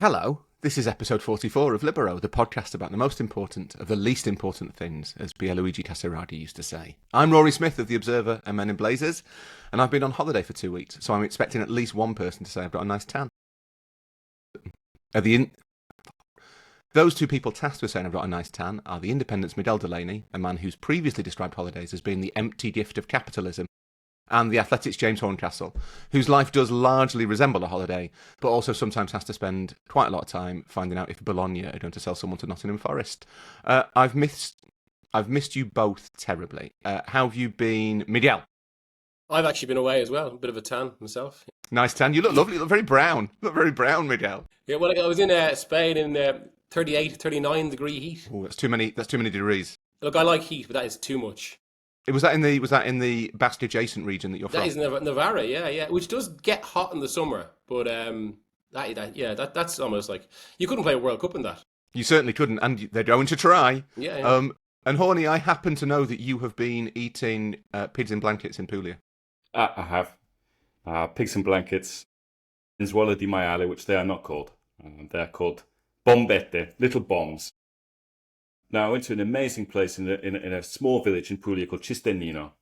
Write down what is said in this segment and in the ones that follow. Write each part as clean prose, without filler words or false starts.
Hello, this is episode 44 of Libero, the podcast about the most important of the least important things, as Pierluigi Casseradi used to say. I'm Rory Smith of The Observer and Men in Blazers, and I've been on holiday for 2 weeks, so I'm expecting at least one person to say I've got a nice tan. Those two people tasked with saying I've got a nice tan are the Independent's Miguel Delaney, a man who's previously described holidays as being the empty gift of capitalism, and the Athletic's James Horncastle, whose life does largely resemble a holiday, but also sometimes has to spend quite a lot of time finding out if Bologna are going to sell someone to Nottingham Forest. I've missed you both terribly. How have you been, Miguel? I've actually been away as well, a bit of a tan myself. Nice tan. You look lovely. You look very brown. You look very brown, Miguel. Yeah, well, I was in Spain in 38, 39 degree heat. Oh, that's too many degrees. Look, I like heat, but that is too much. Was that in the Basque adjacent region that you're from? That is Navarra, yeah, which does get hot in the summer, but that's almost like you couldn't play a World Cup in that. You certainly couldn't, and they're going to try. Yeah. And Horny, I happen to know that you have been eating pigs in blankets in Puglia. I have pigs in blankets in Zuola di Maiale, which they are not called. They are called bombette, little bombs. Now, I went to an amazing place in a small village in Puglia called Cisternino.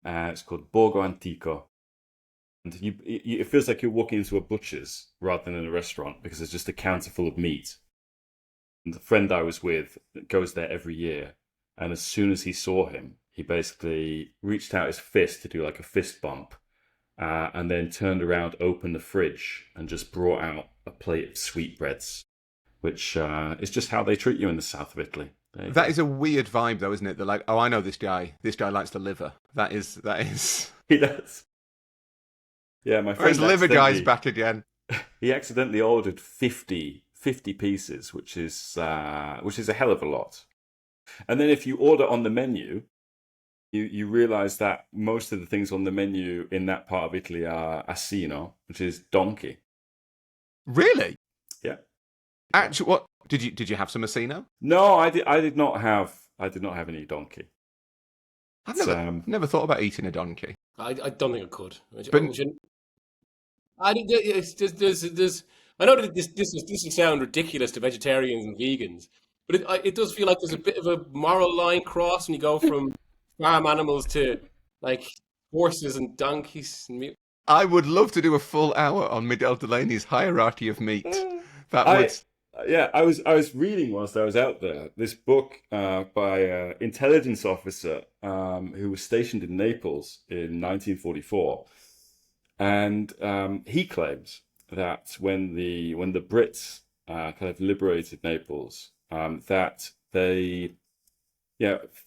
It's called Borgo Antico. And it feels like you're walking into a butcher's rather than in a restaurant because there's just a counter full of meat. And the friend I was with goes there every year. And as soon as he saw him, he basically reached out his fist to do like a fist bump. And then turned around, opened the fridge, and just brought out a plate of sweetbreads. Which is just how they treat you in the south of Italy. That is a weird vibe, though, isn't it? They're like, oh, I know this guy. This guy likes the liver. That is. He does. Yeah, my friend. His liver guy's back again. He accidentally ordered 50 pieces, which is a hell of a lot. And then if you order on the menu, you realise that most of the things on the menu in that part of Italy are asino, which is donkey. Really? Yeah. Actually, what did you have some Asino? No, I did not have any donkey. I've never thought about eating a donkey. I don't think I could. But I think there's. I know that this will sound ridiculous to vegetarians and vegans, but it does feel like there's a bit of a moral line cross when you go from farm animals to like horses and donkeys and meat. I would love to do a full hour on Miguel Delaney's hierarchy of meat. I was reading whilst I was out there this book by an intelligence officer who was stationed in Naples in 1944, and he claims that when the Brits kind of liberated Naples, that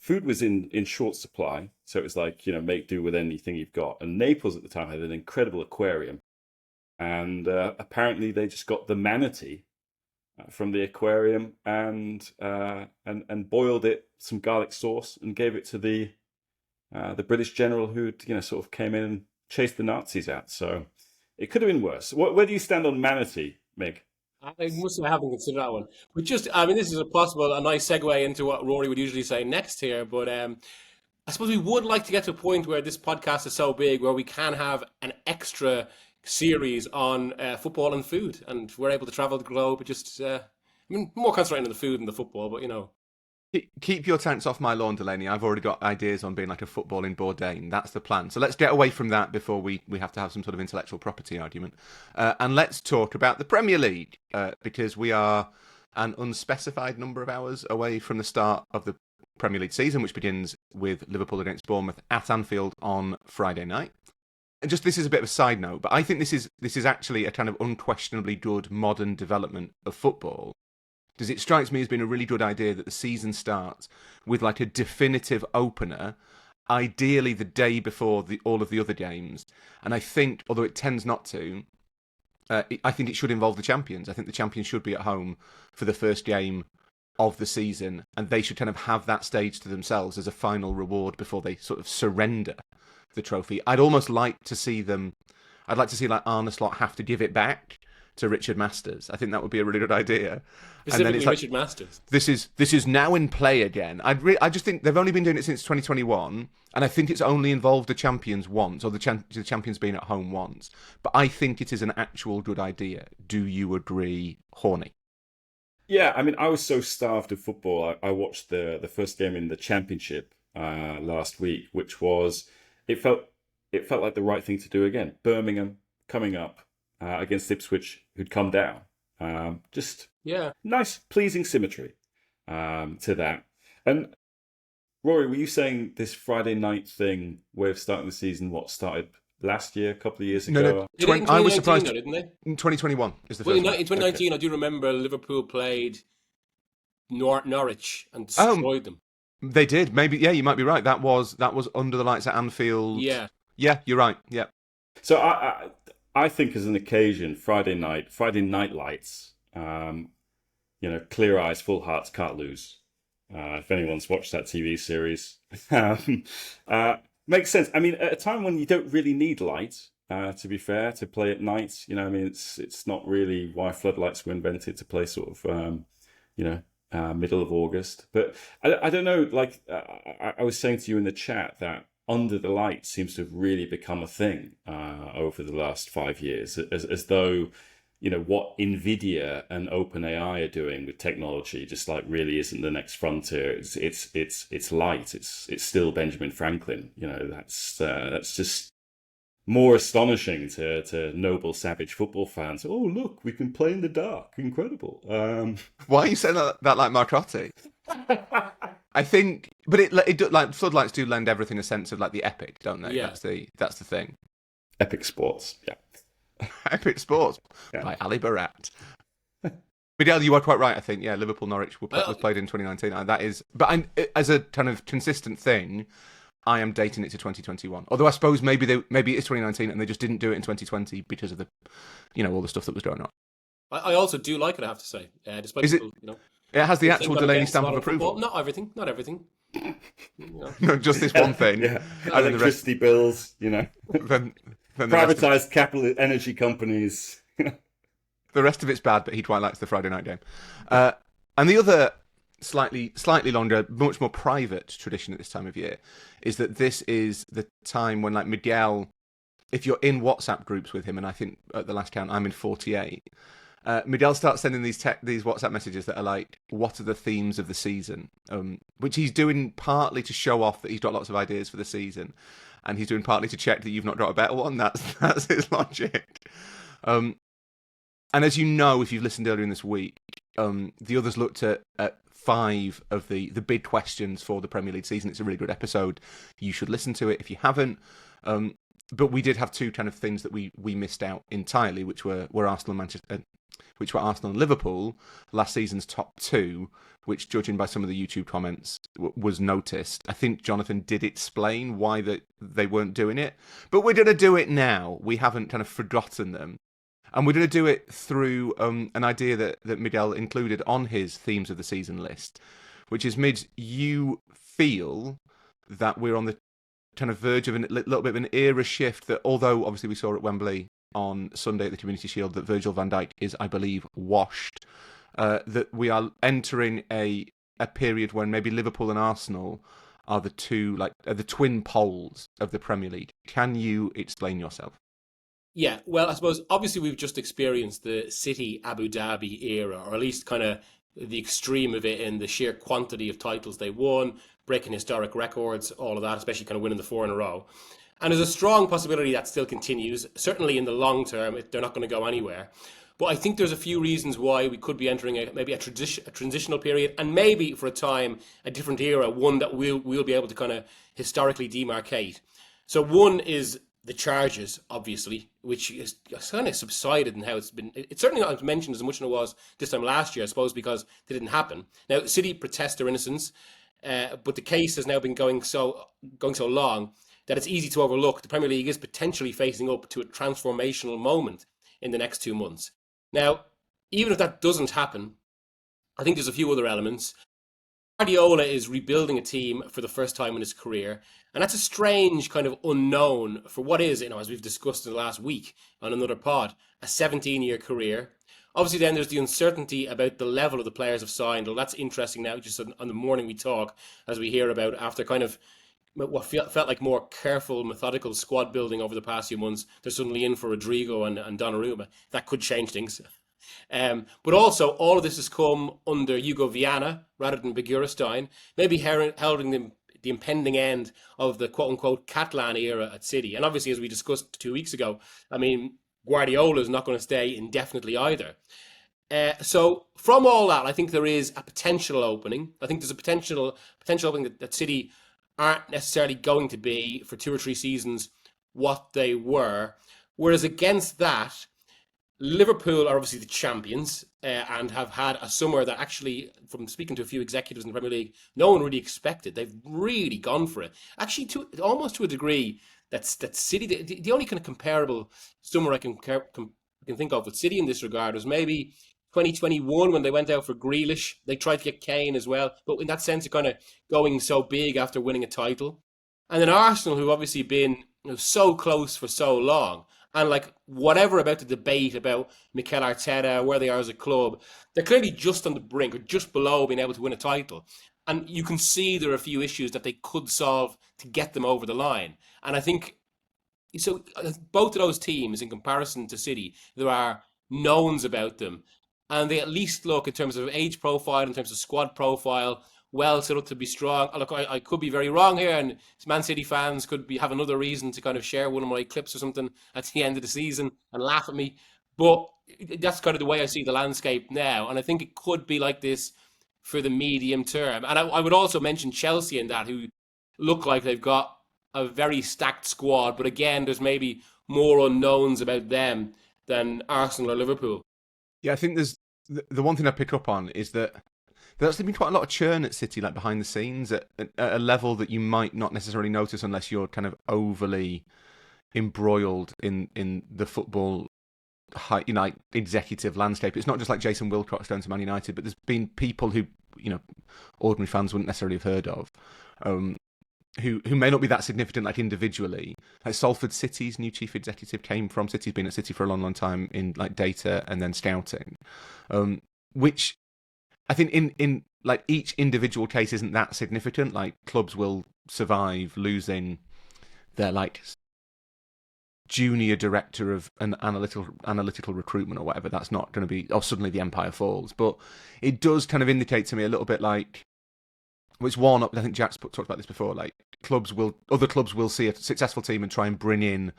food was in short supply, so it was like make do with anything you've got. And Naples at the time had an incredible aquarium, and apparently they just got the manatee from the aquarium and boiled it, some garlic sauce, and gave it to the British general who sort of came in and chased the Nazis out. So it could have been worse. Where do you stand on manatee, Meg? I haven't considered that one. But this is a nice segue into what Rory would usually say next here. But I suppose we would like to get to a point where this podcast is so big where we can have an extra series on football and food, and we're able to travel the globe. But just, more concentrating on the food than the football. But keep your tents off my lawn, Delaney. I've already got ideas on being like a footballing Bourdain. That's the plan. So let's get away from that before we have to have some sort of intellectual property argument, and let's talk about the Premier League because we are an unspecified number of hours away from the start of the Premier League season, which begins with Liverpool against Bournemouth at Anfield on Friday night. And just this is a bit of a side note, but I think this is actually a kind of unquestionably good modern development of football, because it strikes me as being a really good idea that the season starts with like a definitive opener, ideally the day before all of the other games. And I think, although it tends not to, I think it should involve the champions. I think the champions should be at home for the first game of the season, and they should kind of have that stage to themselves as a final reward before they sort of surrender the trophy. I'd almost like to see like Arne Slot have to give it back to Richard Masters. I think that would be a really good idea. Specifically Richard Masters. This is now in play again. I just think they've only been doing it since 2021, and I think it's only involved the champions once, or the champions being at home once. But I think it is an actual good idea. Do you agree, Horny? Yeah, I mean, I was so starved of football. I watched the first game in the championship last week, which was it felt like the right thing to do again. Birmingham coming up against Ipswich, who'd come down. Just nice, pleasing symmetry to that. And Rory, were you saying this Friday night thing, way of starting the season, started last year, a couple of years ago? No. I was surprised. Though, didn't they? In 2021 is the first in one. 2019, okay. I do remember Liverpool played Norwich and destroyed them. They did. Maybe, yeah, you might be right. That was under the lights at Anfield. Yeah, you're right. Yeah. So I think as an occasion, Friday night lights, clear eyes, full hearts, can't lose. If anyone's watched that TV series, makes sense. I mean, at a time when you don't really need light, to be fair, to play at night, I mean, it's not really why floodlights were invented, to play sort of, middle of August. But I don't know, like I was saying to you in the chat that under the light seems to have really become a thing over the last 5 years, as though, what NVIDIA and OpenAI are doing with technology just like really isn't the next frontier. It's light. It's still Benjamin Franklin. That's just more astonishing to noble savage football fans. Oh, look, we can play in the dark. Incredible. Why are you saying that like Marcotti? I think, but it like floodlights do lend everything a sense of like the epic, don't they? Yeah. That's the thing. Epic sports, yeah. Epic Sports by Ali Barat. Miguel, you are quite right. I think Liverpool Norwich was played in 2019. That is, but as a kind of consistent thing, I am dating it to 2021. Although I suppose maybe it's 2019 and they just didn't do it in 2020 because of the, all the stuff that was going on. I also do like it. I have to say, despite is it? It has the actual Delaney stamp of approval. Not everything. No, just this one thing. Yeah. Electricity bills. Then privatized capital energy companies. The rest of it's bad, but he quite likes the Friday night game. And the other slightly longer, much more private tradition at this time of year is that this is the time when, like, Miguel, if you're in WhatsApp groups with him, and I think at the last count I'm in 48, Miguel starts sending these WhatsApp messages that are like, what are the themes of the season? Which he's doing partly to show off that he's got lots of ideas for the season, and he's doing partly to check that you've not got a better one. That's his logic. And as you know, if you've listened earlier in this week, the others looked at 5 of the big questions for the Premier League season. It's a really good episode. You should listen to it if you haven't. But we did have 2 kind of things that we missed out entirely, which were Arsenal and Manchester, which were Arsenal and Liverpool, last season's top 2, which, judging by some of the YouTube comments, was noticed. I think Jonathan did explain why they weren't doing it, but we're going to do it now. We haven't kind of forgotten them. And we're going to do it through an idea that Miguel included on his themes of the season list, which is, Mid, you feel that we're on the kind of verge of a little bit of an era shift, that although obviously we saw at Wembley on Sunday at the Community Shield that Virgil van Dijk is, I believe, washed, that we are entering a period when maybe Liverpool and Arsenal are the twin poles of the Premier League. Can you explain yourself? Yeah, well, I suppose obviously we've just experienced the City Abu Dhabi era, or at least kind of the extreme of it in the sheer quantity of titles they won, breaking historic records, all of that, especially kind of winning the 4 in a row. And there's a strong possibility that still continues. Certainly in the long term, they're not going to go anywhere. But I think there's a few reasons why we could be entering maybe a transitional period, and maybe for a time a different era, one that we'll be able to kind of historically demarcate. So one is the charges, obviously, which is kind of subsided in how it's been. It's certainly not mentioned as much as it was this time last year, I suppose, because they didn't happen. Now, City protest their innocence, but the case has now been going so long that it's easy to overlook. The Premier League is potentially facing up to a transformational moment in the next 2 months. Now, even if that doesn't happen, I think there's a few other elements. Guardiola is rebuilding a team for the first time in his career, and that's a strange kind of unknown for what is, as we've discussed in the last week on another pod, a 17-year career. Obviously, then there's the uncertainty about the level of the players have signed. Well, that's interesting now, just on the morning we talk, as we hear about after kind of what felt like more careful, methodical squad building over the past few months. They're suddenly in for Rodrigo and Donnarumma. That could change things. But also, all of this has come under Hugo Viana rather than Begiristain, maybe heralding the impending end of the quote-unquote Catalan era at City. And obviously, as we discussed 2 weeks ago, I mean, Guardiola is not going to stay indefinitely either. So from all that, I think there is a potential opening. I think there's a potential opening that City aren't necessarily going to be for 2 or 3 seasons what they were. Whereas against that, Liverpool are obviously the champions and have had a summer that actually, from speaking to a few executives in the Premier League, no one really expected. They've really gone for it. Actually, almost to a degree that City, the only kind of comparable summer I can think of with City in this regard was maybe 2021 when they went out for Grealish. They tried to get Kane as well, but in that sense of kind of going so big after winning a title. And then Arsenal, who obviously been so close for so long, and like whatever about the debate about Mikel Arteta, where they are as a club, they're clearly just on the brink or just below being able to win a title. And you can see there are a few issues that they could solve to get them over the line. And I think, so both of those teams, in comparison to City, there are knowns about them. And they at least look, in terms of age profile, in terms of squad profile, well set up to be strong. Look, I could be very wrong here, and Man City fans could have another reason to kind of share one of my clips or something at the end of the season and laugh at me. But that's kind of the way I see the landscape now, and I think it could be like this for the medium term. And I would also mention Chelsea in that, who look like they've got a very stacked squad, but again, there's maybe more unknowns about them than Arsenal or Liverpool. Yeah, I think there's the one thing I pick up on is that there's actually been quite a lot of churn at City, like behind the scenes, at a level that you might not necessarily notice unless you're kind of overly embroiled in the football, executive landscape. It's not just like Jason Wilcox going to Man United, but there's been people who, ordinary fans wouldn't necessarily have heard of, who may not be that significant, like individually. Like Salford City's new chief executive came from City. He's been at City for a long, long time in like data and then scouting, which I think in like each individual case isn't that significant. Like clubs will survive losing their like junior director of an analytical recruitment or whatever. That's not going to be, suddenly the empire falls. But it does kind of indicate to me a little bit like, which one, I think Jack's talked about this before, like other clubs will see a successful team and try and bring in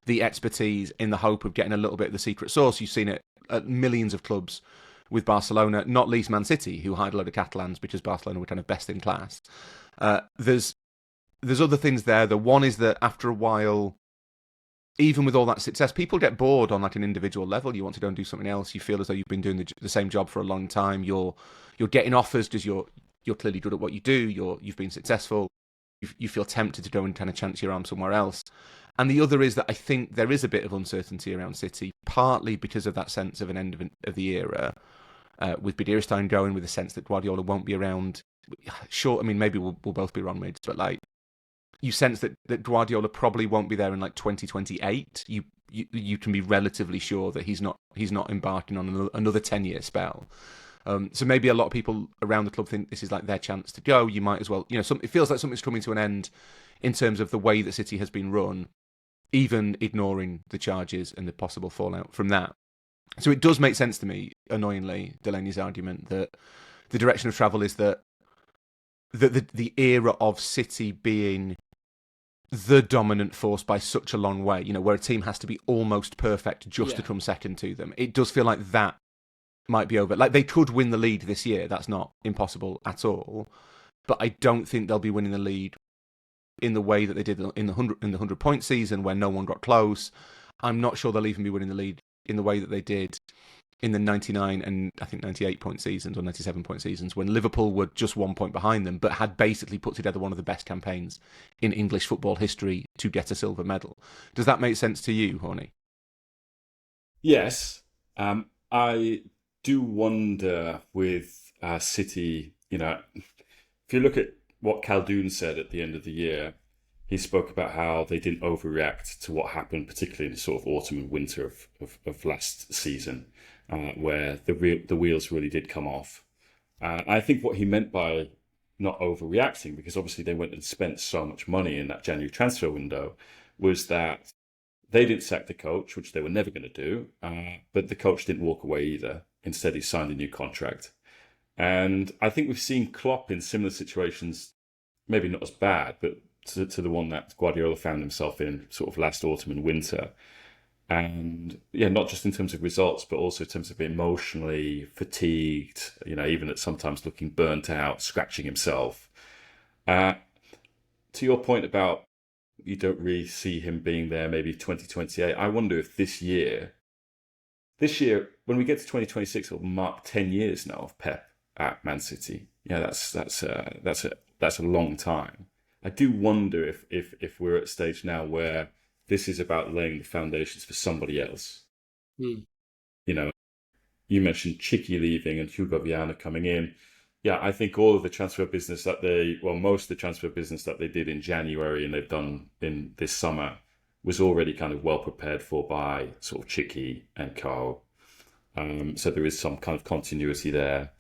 the expertise in the hope of getting a little bit of the secret sauce. You've seen it at millions of clubs with Barcelona, not least Man City, who hired a load of Catalans because Barcelona were kind of best in class. There's other things there. The one is that after a while, even with all that success, people get bored on like an individual level. You want to go and do something else. You feel as though you've been doing the same job for a long time. You're getting offers because you're clearly good at what you do. You've been successful. You feel tempted to go and kind of chance your arm somewhere else. And the other is that I think there is a bit of uncertainty around City, partly because of that sense of an end of the era, with Begiristain going, with the sense that Guardiola won't be around. Sure, I mean, maybe we'll both be wrong, mates, but like, you sense that Guardiola probably won't be there in like 2028. You can be relatively sure that he's not embarking on another 10-year spell. So maybe a lot of people around the club think this is like their chance to go. You might as well, it feels like something's coming to an end in terms of the way that City has been run, even ignoring the charges and the possible fallout from that. So it does make sense to me, annoyingly, Delaney's argument that the direction of travel is that the era of City being the dominant force by such a long way, where a team has to be almost perfect just to come second to them. It does feel like that might be over. Like, they could win the league this year. That's not impossible at all. But I don't think they'll be winning the league in the way that they did in the 100-point season where no one got close. I'm not sure they'll even be winning the league in the way that they did in the 99 and I think 98-point seasons or 97-point seasons when Liverpool were just 1 point behind them but had basically put together one of the best campaigns in English football history to get a silver medal. Does that make sense to you, Horny? Yes. I do wonder with City, if you look at what Khaldoon said at the end of the year, he spoke about how they didn't overreact to what happened, particularly in the sort of autumn and winter of last season, where the wheels really did come off. I think what he meant by not overreacting, because obviously they went and spent so much money in that January transfer window, was that they didn't sack the coach, which they were never going to do, but the coach didn't walk away either. Instead, he signed a new contract. And I think we've seen Klopp in similar situations, maybe not as bad, but to the one that Guardiola found himself in sort of last autumn and winter. And yeah, not just in terms of results, but also in terms of emotionally fatigued, even at sometimes looking burnt out, scratching himself. To your point about you don't really see him being there maybe 2028, I wonder if this year, when we get to 2026, it'll mark 10 years now of Pep at Man City. Yeah, that's a long time. I do wonder if we're at a stage now where this is about laying the foundations for somebody else. Mm. You mentioned Chicky leaving and Hugo Viana coming in. Yeah, I think all of the transfer business most of the transfer business that they did in January and they've done in this summer was already kind of well prepared for by sort of Chicky and co. So there is some kind of continuity there.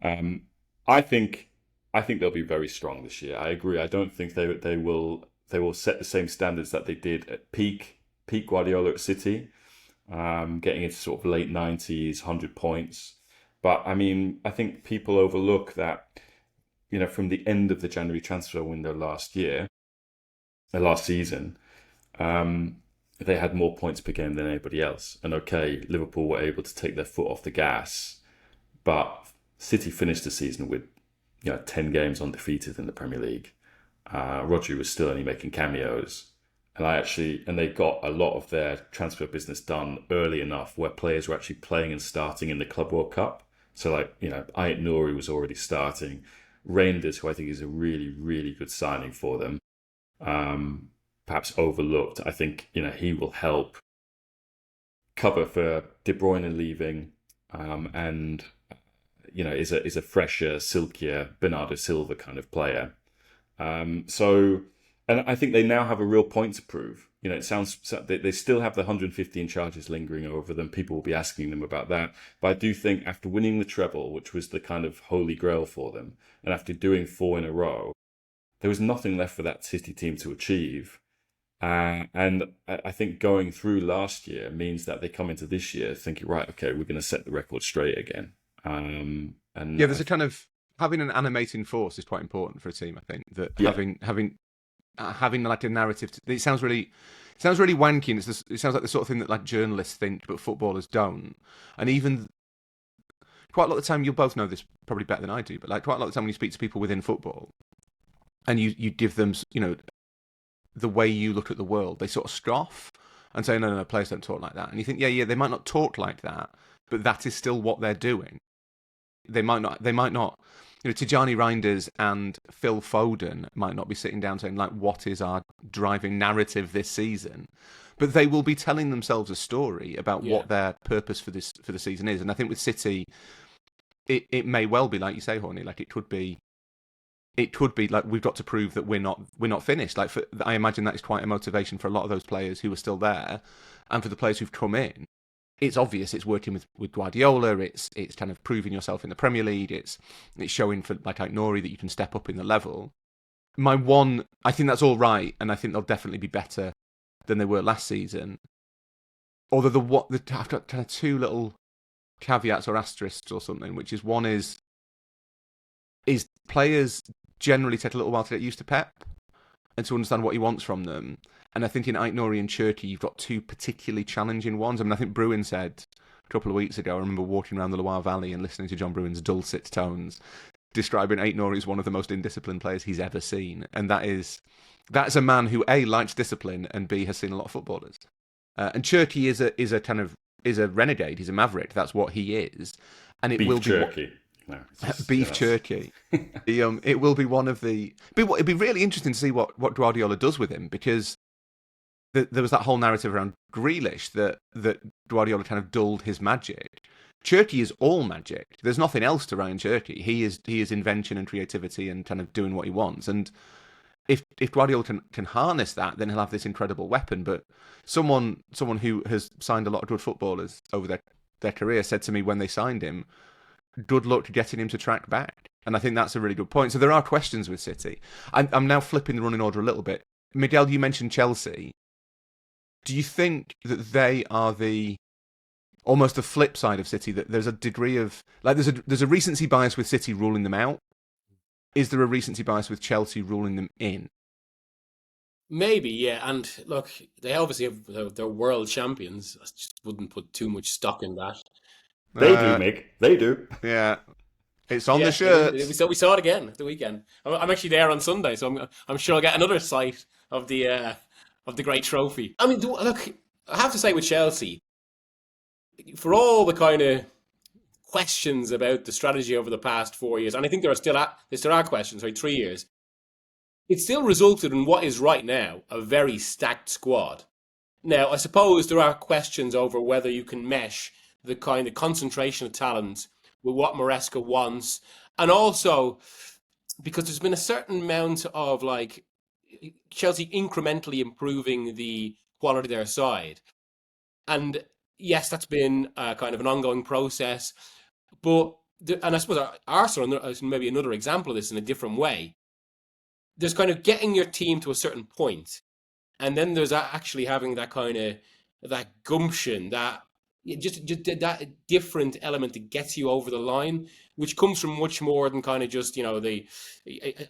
I think they'll be very strong this year. I agree. I don't think they will set the same standards that they did at peak Guardiola at City, getting into sort of late 90s, 100 points. But I mean, I think people overlook that, from the end of the January transfer window last season, they had more points per game than anybody else. And okay, Liverpool were able to take their foot off the gas, but City finished the season with 10 games undefeated in the Premier League. Rodri was still only making cameos. And they got a lot of their transfer business done early enough where players were actually playing and starting in the Club World Cup. So Ait Nouri was already starting. Reinders, who I think is a really, really good signing for them, perhaps overlooked. I think, he will help cover for De Bruyne leaving, and is a fresher, silkier Bernardo Silva kind of player. And I think they now have a real point to prove. It sounds they still have the 115 charges lingering over them. People will be asking them about that. But I do think after winning the treble, which was the kind of holy grail for them, and after doing 4 in a row, there was nothing left for that City team to achieve. And I think going through last year means that they come into this year thinking, right, okay, we're going to set the record straight again. And yeah, there's a kind of having an animating force is quite important for a team. I think that having like a narrative. It sounds really wanky. And it sounds like the sort of thing that like journalists think, but footballers don't. And even quite a lot of the time, you'll both know this probably better than I do. But like quite a lot of the time, when you speak to people within football, and you give them, the way you look at the world, they sort of scoff and say, no, players don't talk like that. And you think, yeah, they might not talk like that, but that is still what they're doing. They might not. Tijani Reinders and Phil Foden might not be sitting down saying, like, what is our driving narrative this season? But they will be telling themselves a story about what their purpose for the season is. And I think with City, it may well be, like you say, Horny, like it could be like we've got to prove that we're not finished. Like I imagine that is quite a motivation for a lot of those players who are still there, and for the players who've come in. It's obvious it's working with Guardiola. It's kind of proving yourself in the Premier League. It's showing for like Nori that you can step up in the level. I think that's all right, and I think they'll definitely be better than they were last season. Although I've got kind of 2 little caveats or asterisks or something, which is one is players generally take a little while to get used to Pep and to understand what he wants from them. And I think in Ait Nouri and Cherki, you've got 2 particularly challenging ones. I mean, I think Bruin said a couple of weeks ago, I remember walking around the Loire Valley and listening to John Bruin's dulcet tones, describing Ait Nouri as one of the most indisciplined players he's ever seen. And that's a man who, A, likes discipline, and B, has seen a lot of footballers. And Cherki is a renegade. He's a maverick. That's what he is. And it will be... No, beef jerky. It will be one of the... It'd be really interesting to see what Guardiola does with him, because there was that whole narrative around Grealish that Guardiola kind of dulled his magic. Cherky is all magic. There's nothing else to Ryan Cherky. He is invention and creativity and kind of doing what he wants. And if Guardiola can harness that, then he'll have this incredible weapon. But someone who has signed a lot of good footballers over their career said to me when they signed him, good luck getting him to track back. And I think that's a really good point. So there are questions with City. I'm now flipping the running order a little bit. Miguel, you mentioned Chelsea. Do you think that they are almost the flip side of City, that there's a degree of, like, there's a recency bias with City ruling them out? Is there a recency bias with Chelsea ruling them in? Maybe, yeah. And look, they obviously have they're world champions. I just wouldn't put too much stock in that. They do, Mick. They do. Yeah. It's on the shirt. We saw it again at the weekend. I'm actually there on Sunday, so I'm sure I'll get another sight of the great trophy. I mean, look, I have to say with Chelsea, for all the kind of questions about the strategy over the past 4 years, and I think there still are questions, right? 3 years, it still resulted in what is right now a very stacked squad. Now, I suppose there are questions over whether you can mesh the kind of concentration of talent with what Maresca wants, and also because there's been a certain amount of like Chelsea incrementally improving the quality of their side. And yes, that's been kind of an ongoing process. But, and I suppose Arsenal is maybe another example of this in a different way. There's kind of getting your team to a certain point, and then there's actually having that kind of, that gumption, that just that different element that gets you over the line, which comes from much more than kind of just, a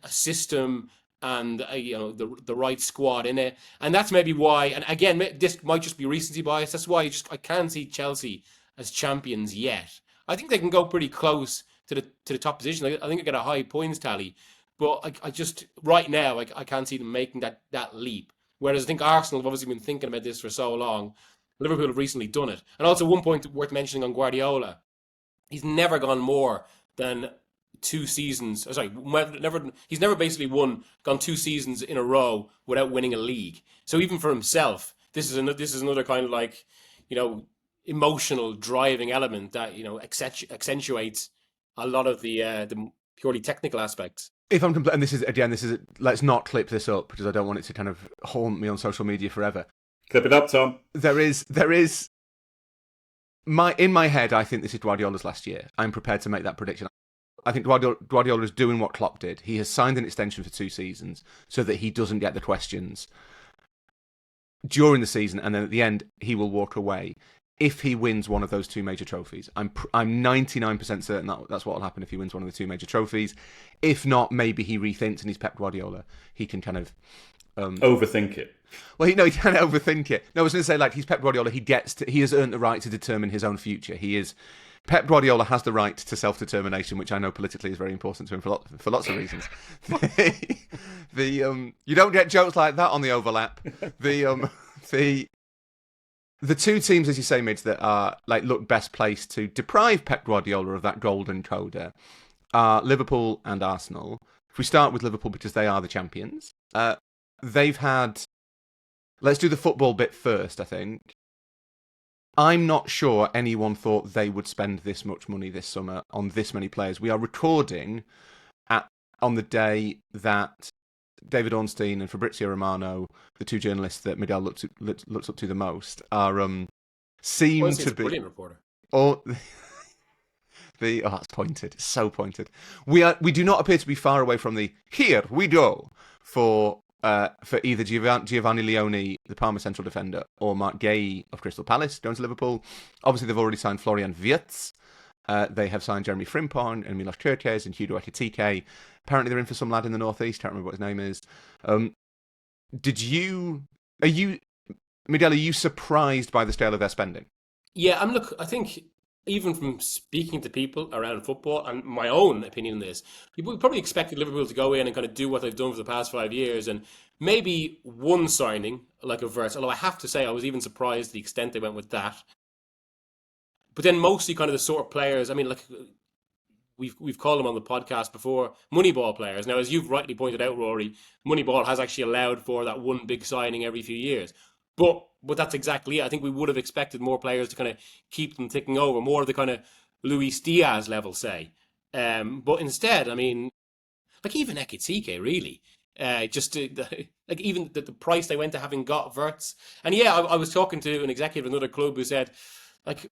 system and the right squad in it. And that's maybe why, and again, this might just be recency bias, that's why I can't see Chelsea as champions yet. I think they can go pretty close to the top position. I think they get a high points tally, but I just right now I can't see them making that leap. Whereas I think Arsenal have obviously been thinking about this for so long. Liverpool have recently done it. And also one point worth mentioning on Guardiola, he's never gone more than 2 seasons. He's never basically gone 2 seasons in a row without winning a league. So even for himself, this is another kind of like, emotional driving element that accentuates a lot of the purely technical aspects. If I'm and this is let's not clip this up because I don't want it to kind of haunt me on social media forever. Clip it up, Tom. There is in my head, I think this is Guardiola's last year. I'm prepared to make that prediction. I think Guardiola is doing what Klopp did. He has signed an extension for 2 seasons so that he doesn't get the questions during the season, and then at the end he will walk away if he wins one of those 2 major trophies. I'm 99% certain that's what will happen if he wins one of the 2 major trophies. If not, maybe he rethinks and he's Pep Guardiola. He can kind of overthink it. Well, he can't overthink it. No, I was going to say, like, he's Pep Guardiola. He has earned the right to determine his own future. Pep Guardiola has the right to self-determination, which I know politically is very important to him for lots of reasons. You don't get jokes like that on the overlap. The 2 teams, as you say, Mids, that are look best placed to deprive Pep Guardiola of that golden coda are Liverpool and Arsenal. If we start with Liverpool because they are the champions, they've had. Let's do the football bit first, I think. I'm not sure anyone thought they would spend this much money this summer on this many players. We are recording on the day that David Ornstein and Fabrizio Romano, the 2 journalists that Miguel looks up to the most, seem to be. Brilliant reporter. That's pointed. So pointed. We do not appear to be far away from the "here we go" for either Giovanni Leone, the Parma central defender, or Mark Gay of Crystal Palace going to Liverpool. Obviously, they've already signed Florian Wirtz. They have signed Jeremy Frimpong and Milos Kerkez and Hugo Ekitike. Apparently, they're in for some lad in the northeast. Can't remember what his name is. Miguel, are you surprised by the scale of their spending? Yeah, I think even from speaking to people around football and my own opinion on this, people probably expected Liverpool to go in and kind of do what they've done for the past 5 years, and maybe one signing like a Wirtz. Although I have to say, I was even surprised the extent they went with that. But then mostly kind of the sort of players. I mean, like we've called them on the podcast before, Moneyball players. Now, as you've rightly pointed out, Rory, Moneyball has actually allowed for that one big signing every few years. But that's exactly it. I think we would have expected more players to kind of keep them ticking over, more of the kind of Luis Diaz level, say. But instead, I mean, like even Ekitike, really. Like even the price they went to having got Verts. And yeah, I was talking to an executive of another club who said, like,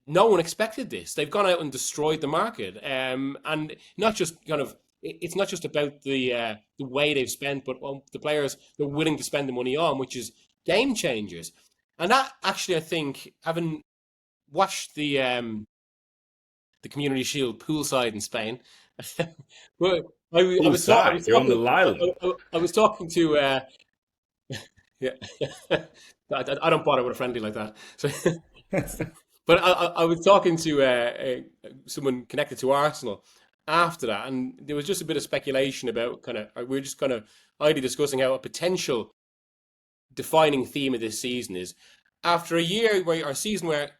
no one expected this. They've gone out and destroyed the market, and not just kind of. It's not just about the way they've spent, but on the players they're willing to spend the money on, which is game changers. And that actually, I think, having watched the Community Shield poolside in Spain, well, Poolside, you're on the island. I was talking to yeah. I don't bother with a friendly like that. So, but I was talking to someone connected to Arsenal after that, and there was just a bit of speculation about we are just kind of idly discussing how a potential defining theme of this season is after a year where our season where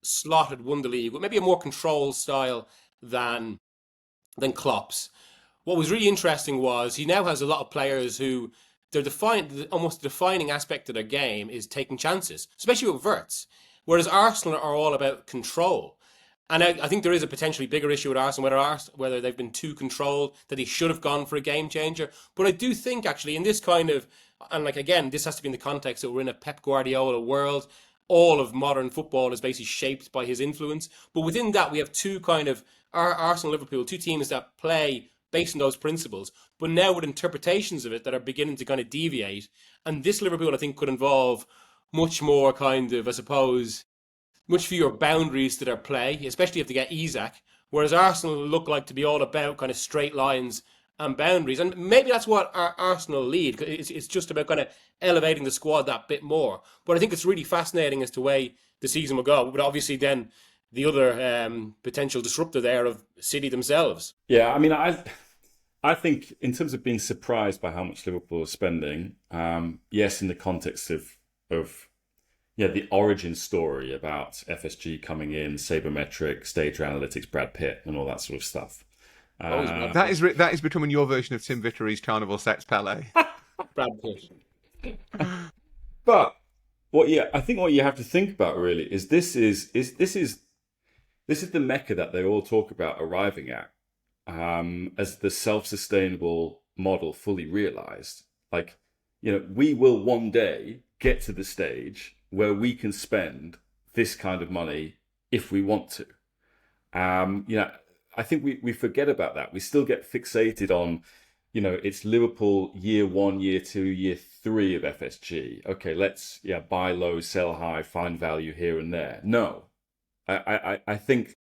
Slot had won the league with maybe a more controlled style than Klopp's. What was really interesting was he now has a lot of players who almost the defining aspect of their game is taking chances, especially with Verts. Whereas Arsenal are all about control. And I think there is a potentially bigger issue with Arsenal, whether they've been too controlled, that they should have gone for a game changer. But I do think actually in this kind of, and like again, this has to be in the context that we're in a Pep Guardiola world. All of modern football is basically shaped by his influence. But within that, we have two kind of Arsenal-Liverpool, two teams that play based on those principles, but now with interpretations of it that are beginning to kind of deviate. And this Liverpool, I think, could involve much more kind of, I suppose, much fewer boundaries to their play, especially if they get Isak. Whereas Arsenal look like to be all about kind of straight lines and boundaries. And maybe that's what our Arsenal lead. It's just about kind of elevating the squad that bit more. But I think it's really fascinating as to the way the season will go. But obviously then the other potential disruptor there of City themselves. Yeah, I mean, I think in terms of being surprised by how much Liverpool are spending, yes, in the context of the origin story about FSG coming in, sabermetrics, data analytics, Brad Pitt, and all that sort of stuff. That is becoming your version of Tim Vitteri's Carnival Sex Pele. Brad Pitt. But I think what you have to think about really is this is the mecca that they all talk about arriving at as the self-sustainable model fully realized. Like, we will one day get to the stage where we can spend this kind of money if we want to. I think we forget about that. We still get fixated on, it's Liverpool year 1, year 2, year 3 of FSG. Okay, let's buy low, sell high, find value here and there. No, I think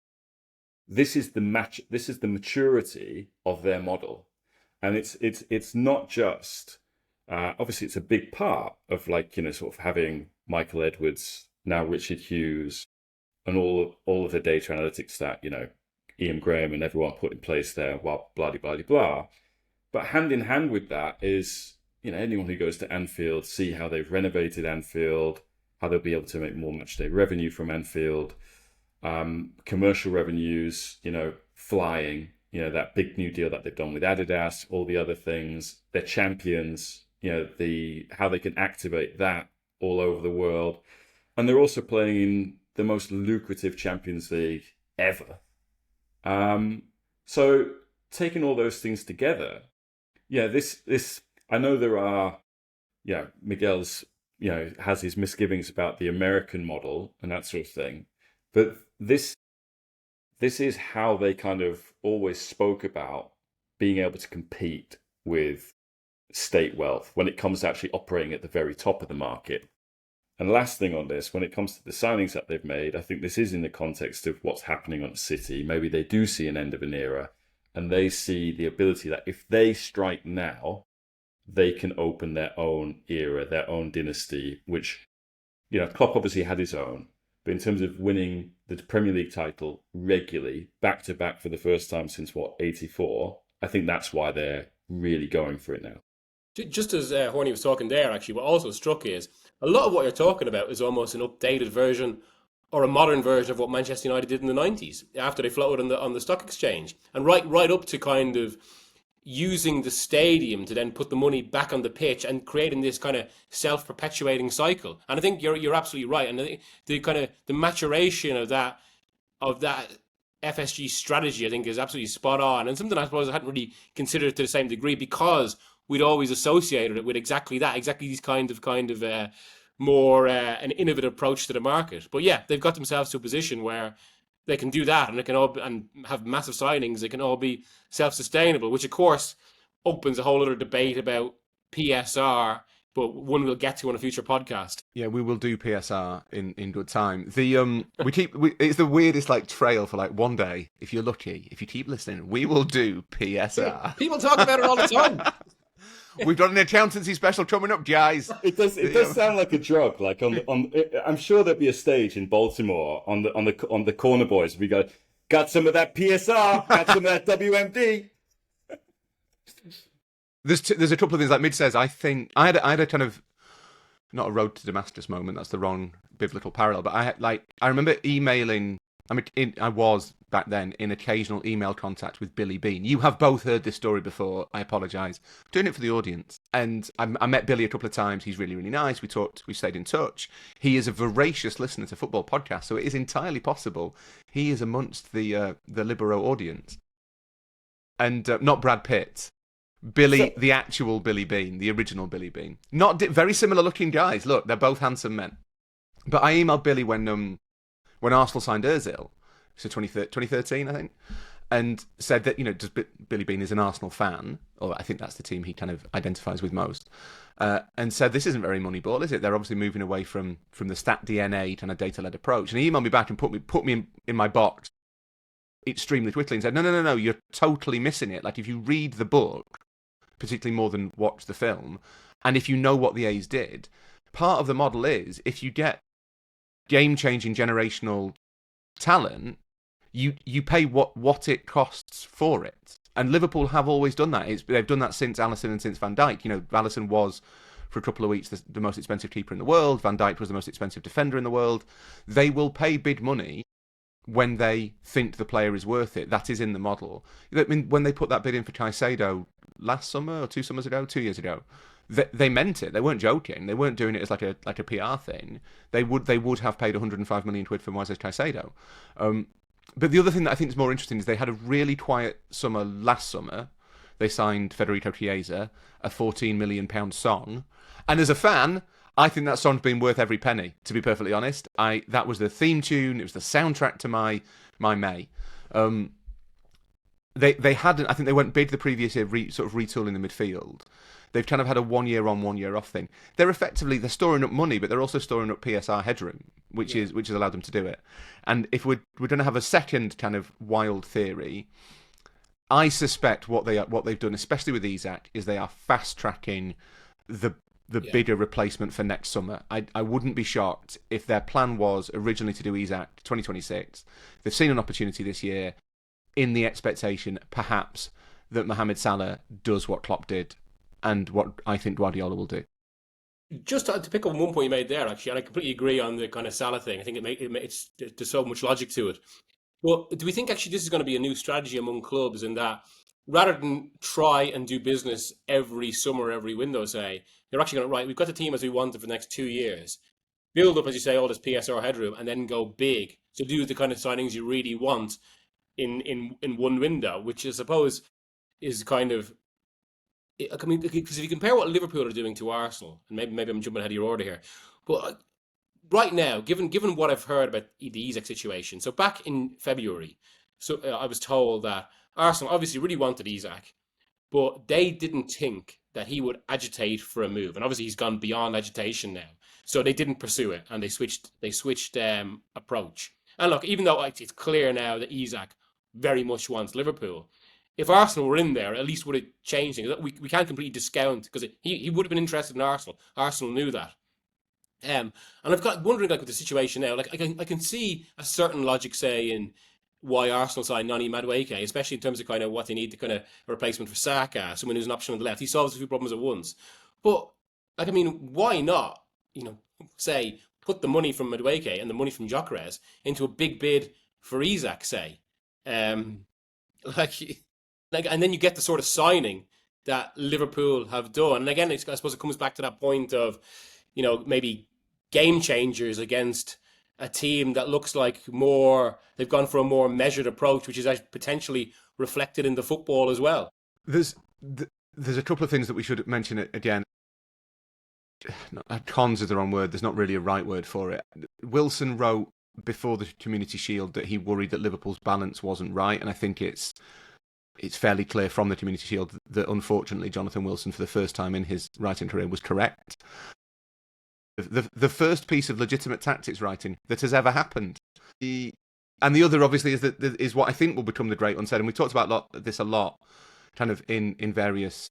this is the maturity of their model, and it's not just obviously it's a big part of sort of having Michael Edwards, now Richard Hughes, and all of the data analytics that Ian Graham and everyone put in place there, blah, blah, blah, blah. But hand in hand with that is, anyone who goes to Anfield, see how they've renovated Anfield, how they'll be able to make more matchday revenue from Anfield, commercial revenues, flying, that big new deal that they've done with Adidas, all the other things, they're champions, how they can activate that all over the world. And they're also playing in the most lucrative Champions League ever. So taking all those things together, this I know there are, Miguel's, has his misgivings about the American model and that sort of thing, but this is how they kind of always spoke about being able to compete with state wealth when it comes to actually operating at the very top of the market. And last thing on this, when it comes to the signings that they've made, I think this is in the context of what's happening on City. Maybe they do see an end of an era, and they see the ability that if they strike now, they can open their own era, their own dynasty, which, Klopp obviously had his own. But in terms of winning the Premier League title regularly, back to back for the first time since, 84, I think that's why they're really going for it now. Just as Horny was talking there, actually, what also struck is a lot of what you're talking about is almost an updated version or a modern version of what Manchester United did in the 90s after they floated on the stock exchange, and right up to kind of using the stadium to then put the money back on the pitch and creating this kind of self-perpetuating cycle. And I think you're absolutely right. And I think the maturation of that that FSG strategy, I think, is absolutely spot on, and something I suppose I hadn't really considered to the same degree, because we'd always associated it with exactly these kind of more an innovative approach to the market. But yeah, they've got themselves to a position where they can do that, and they can all and have massive signings. They can all be self-sustainable, which of course opens a whole other debate about PSR, but one we'll get to on a future podcast. Yeah, we will do PSR in good time. It's the weirdest like trail for like one day. If you're lucky, if you keep listening, we will do PSR. People talk about it all the time. We've got an accountancy special coming up, guys. It does sound like a drug. Like I'm sure there'd be a stage in Baltimore on the Corner Boys. We got some of that PSR, got some of that WMD. There's a couple of things like Midge says. I think I had a kind of not a road to Damascus moment. That's the wrong biblical parallel. But I remember emailing. I was back then in occasional email contact with Billy Bean. You have both heard this story before. I apologise. Doing it for the audience. And I met Billy a couple of times. He's really, really nice. We talked. We stayed in touch. He is a voracious listener to football podcasts, so it is entirely possible he is amongst the Libero audience. And not Brad Pitt. Billy, the actual Billy Bean, the original Billy Bean. Not very similar looking guys. Look, they're both handsome men. But I emailed Billy when Arsenal signed Ozil, so 2013, I think, and said that, Billy Bean is an Arsenal fan, or I think that's the team he kind of identifies with most, and said this isn't very Moneyball, is it? They're obviously moving away from the stat DNA kind of data-led approach. And he emailed me back and put me in my box extremely quickly and said, no, you're totally missing it. Like, if you read the book, particularly more than watch the film, and if you know what the A's did, part of the model is if you get game-changing generational talent, you pay what it costs for it. And Liverpool have always done that. They've done that since Alisson and since Van Dijk. Alisson was for a couple of weeks the most expensive keeper in the world. Van Dijk was the most expensive defender in the world. They will pay big money when they think the player is worth it. That is in the model. I mean, when they put that bid in for Caicedo last summer or 2 years ago, they meant it. They weren't joking. They weren't doing it as like a PR thing. They would have paid 105 million quid for Moises Caicedo. But the other thing that I think is more interesting is they had a really quiet summer last summer. They signed Federico Chiesa, a £14 million song, and as a fan, I think that song's been worth every penny. To be perfectly honest, that was the theme tune. It was the soundtrack to my May. They hadn't. I think they went big the previous year, sort of retooling the midfield. They've kind of had a 1 year on, 1 year off thing. They're storing up money, but they're also storing up PSR headroom, which has allowed them to do it. And if we're going to have a second kind of wild theory, I suspect what they've done, especially with Isak, is they are fast tracking the bigger replacement for next summer. I wouldn't be shocked if their plan was originally to do Isak 2026. They've seen an opportunity this year in the expectation, perhaps, that Mohamed Salah does what Klopp did and what I think Guardiola will do. Just to pick up on one point you made there, actually, and I completely agree on the kind of Salah thing. I think there's so much logic to it. Well, do we think actually this is going to be a new strategy among clubs in that rather than try and do business every summer, every window, say, you're actually going to, right, we've got the team as we wanted for the next 2 years. Build up, as you say, all this PSR headroom and then go big. So do the kind of signings you really want in one window, which I suppose is kind of, I mean, because if you compare what Liverpool are doing to Arsenal, and maybe I'm jumping ahead of your order here, but right now, given what I've heard about the Isak situation, so back in February, I was told that Arsenal obviously really wanted Isak, but they didn't think that he would agitate for a move, and obviously he's gone beyond agitation now, so they didn't pursue it, and they switched approach. And look, even though it's clear now that Isak very much wants Liverpool, if Arsenal were in there, at least would it change things? We can't completely discount, because he would have been interested in Arsenal. Arsenal knew that. And I've got wondering, like, with the situation now, like I can see a certain logic, say, in why Arsenal signed Noni Madueke, especially in terms of kind of what they need to kind of a replacement for Saka, someone who's an option on the left. He solves a few problems at once. But, like, I mean, why not, say, put the money from Madueke and the money from Gyökeres into a big bid for Isak, say? And then you get the sort of signing that Liverpool have done. And again, I suppose it comes back to that point of, maybe game changers against a team that looks like more, they've gone for a more measured approach, which is actually potentially reflected in the football as well. There's there's a couple of things that we should mention again. Cons is the wrong word. There's not really a right word for it. Wilson wrote before the Community Shield that he worried that Liverpool's balance wasn't right, and I think it's fairly clear from the Community Shield that unfortunately Jonathan Wilson, for the first time in his writing career, was correct. The first piece of legitimate tactics writing that has ever happened. And the other, obviously, is what I think will become the great unsaid, and we talked about this a lot, kind of in various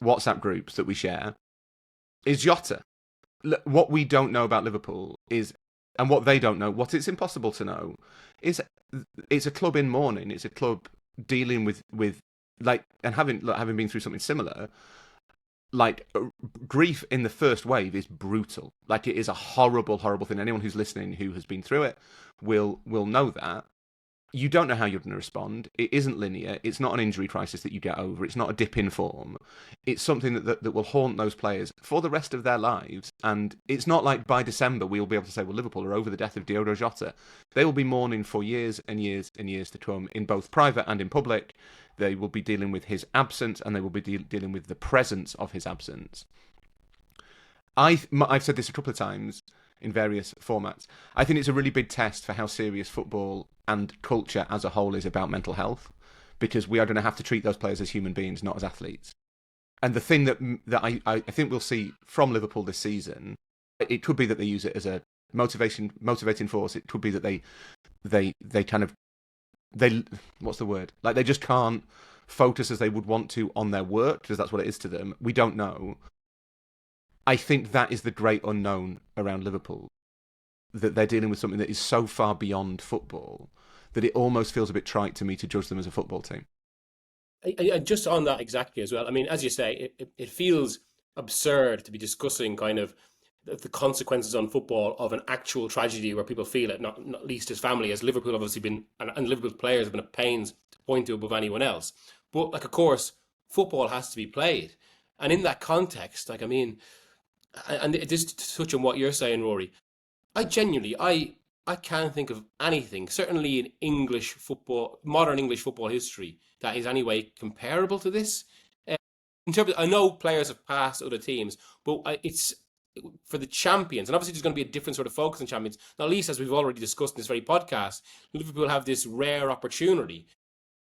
WhatsApp groups that we share, is Jota. What we don't know about Liverpool is, and what they don't know, what it's impossible to know, is it's a club in mourning. It's a club dealing with like, and having been through something similar. Like, grief in the first wave is brutal. Like, it is a horrible, horrible thing. Anyone who's listening who has been through it will know that. You don't know how you're going to respond. It isn't linear. It's not an injury crisis that you get over. It's not a dip in form. It's something that will haunt those players for the rest of their lives. And it's not like by December we'll be able to say, well, Liverpool are over the death of Diogo Jota. They will be mourning for years and years and years to come, in both private and in public. They will be dealing with his absence, and they will be dealing with the presence of his absence. I've said this a couple of times in various formats. I think it's a really big test for how serious football and culture as a whole is about mental health, because we are going to have to treat those players as human beings, not as athletes. And the thing that I think we'll see from Liverpool this season, it could be that they use it as a motivating force. It could be that they kind of, what's the word? Like, they just can't focus as they would want to on their work, because that's what it is to them. We don't know. I think that is the great unknown around Liverpool, that they're dealing with something that is so far beyond football that it almost feels a bit trite to me to judge them as a football team. And just on that exactly as well, I mean, as you say, it feels absurd to be discussing kind of the consequences on football of an actual tragedy where people feel it, not least as family, as Liverpool have obviously been, and Liverpool players have been at pains to point to above anyone else. But, like, of course, football has to be played. And in that context, like, I mean, and just to touch on what you're saying, Rory, I can't think of anything, certainly in English football, modern English football history, that is anyway comparable to this. In terms of, I know players have passed other teams, but it's for the champions, and obviously there's going to be a different sort of focus on champions. Not least, as we've already discussed in this very podcast, Liverpool have this rare opportunity,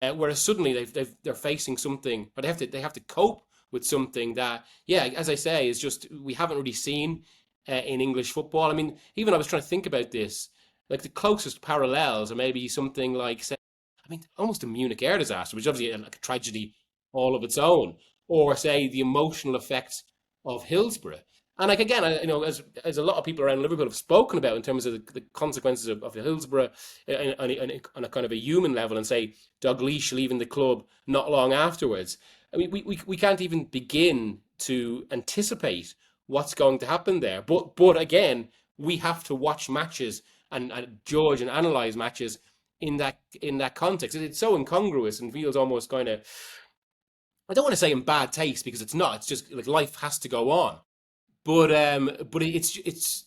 whereas suddenly they're facing something, or they have to cope with something that, yeah, as I say, is just we haven't really seen in English football. I mean, even I was trying to think about this, like the closest parallels are maybe something like, say, I mean, almost a Munich air disaster, which is obviously like a tragedy all of its own, or say the emotional effects of Hillsborough. And like, again, as a lot of people around Liverpool have spoken about in terms of the consequences of Hillsborough on a kind of a human level, and say Dalglish leaving the club not long afterwards. I mean, we can't even begin to anticipate what's going to happen there. But again, we have to watch matches and judge and analyze matches in that context. It's so incongruous and feels almost kind of, I don't want to say in bad taste, because it's not. It's just like life has to go on. But it's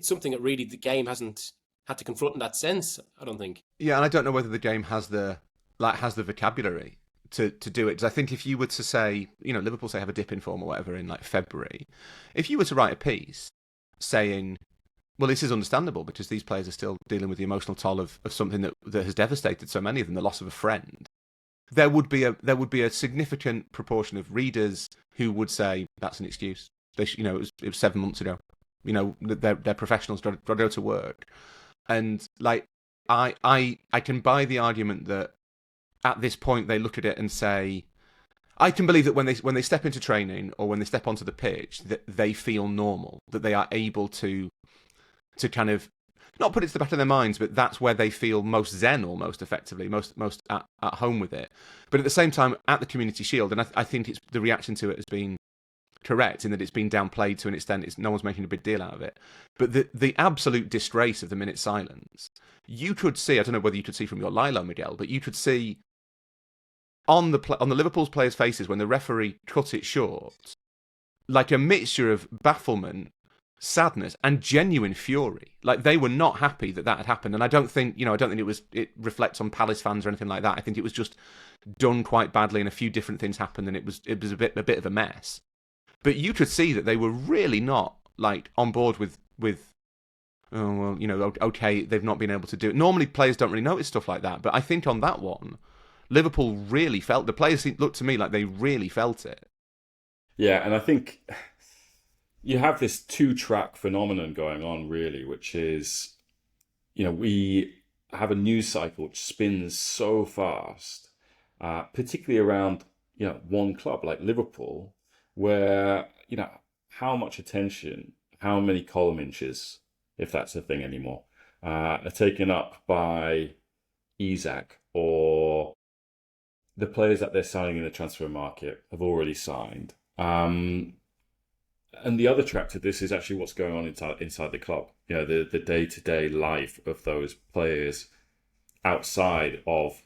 something that really the game hasn't had to confront in that sense, I don't think. Yeah, and I don't know whether the game has the vocabulary to do it. Because I think if you were to say, Liverpool say have a dip in form or whatever in like February, if you were to write a piece saying, well, this is understandable because these players are still dealing with the emotional toll of something that has devastated so many of them, the loss of a friend, there would be a significant proportion of readers who would say that's an excuse. It was 7 months ago. They're professionals, got to go to work, and like I can buy the argument that at this point they look at it and say, I can believe that when they step into training or when they step onto the pitch, that they feel normal, that they are able to kind of not put it to the back of their minds, but that's where they feel most zen, almost effectively, most at home with it. But at the same time, at the Community Shield, and I think the reaction to it has been correct in that it's been downplayed to an extent. No one's making a big deal out of it. But the absolute disgrace of the minute silence, you could see, I don't know whether you could see from your Lilo, Miguel, but you could see on the Liverpool's players' faces when the referee cut it short, like a mixture of bafflement, sadness and genuine fury. Like, they were not happy that had happened, and I don't think it reflects on Palace fans or anything like that. I think it was just done quite badly, and a few different things happened, and it was a bit of a mess. But you could see that they were really not like on board with oh well, okay, they've not been able to do it. Normally players don't really notice stuff like that, but I think on that one, Liverpool really felt, the players looked to me like they really felt it. Yeah, and I think you have this two-track phenomenon going on, really, which is, we have a news cycle which spins so fast, particularly around, one club like Liverpool, where, how much attention, how many column inches, if that's a thing anymore, are taken up by Isak, or the players that they're signing in the transfer market have already signed. And the other track to this is actually what's going on inside the club. The day-to-day life of those players outside of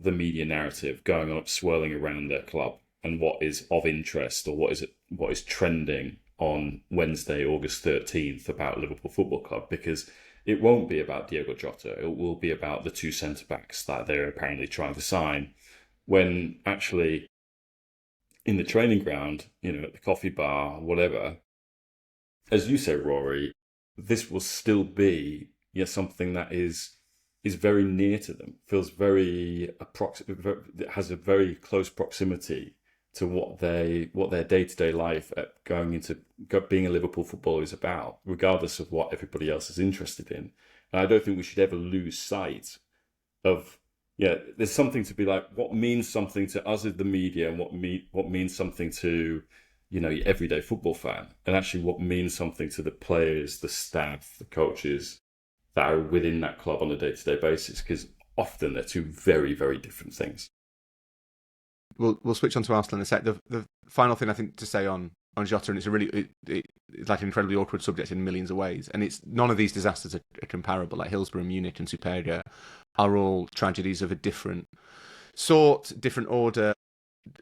the media narrative going on, swirling around their club, and what is of interest, or what is trending on Wednesday, August 13th about Liverpool Football Club, because it won't be about Diogo Jota. It will be about the two centre-backs that they're apparently trying to sign, when actually in the training ground, at the coffee bar, whatever, as you say, Rory, this will still be something that is very near to them, feels very has a very close proximity to what their day-to-day life at being a Liverpool footballer is about, regardless of what everybody else is interested in. And I don't think we should ever lose sight of, there's something to be like, what means something to us as the media, and what means something to, your everyday football fan, and actually what means something to the players, the staff, the coaches that are within that club on a day-to-day basis, because often they're two very, very different things. We'll switch on to Arsenal in a sec. The final thing I think to say on Jota, and it's like an incredibly awkward subject in millions of ways, and it's none of these disasters are comparable. Like Hillsborough, Munich, and Superga are all tragedies of a different sort, different order.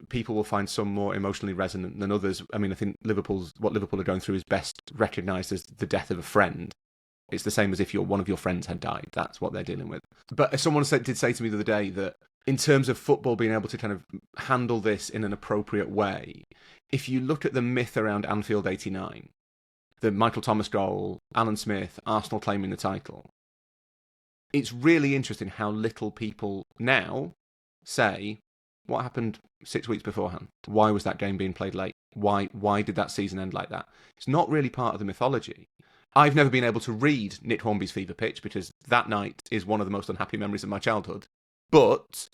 People will find some more emotionally resonant than others. I mean, I think what Liverpool are going through is best recognised as the death of a friend. It's the same as if one of your friends had died. That's what they're dealing with. But someone did say to me the other day that in terms of football being able to kind of handle this in an appropriate way, if you look at the myth around Anfield '89, the Michael Thomas goal, Alan Smith, Arsenal claiming the title, it's really interesting how little people now say, what happened 6 weeks beforehand? Why was that game being played late? Why did that season end like that? It's not really part of the mythology. I've never been able to read Nick Hornby's Fever Pitch because that night is one of the most unhappy memories of my childhood. But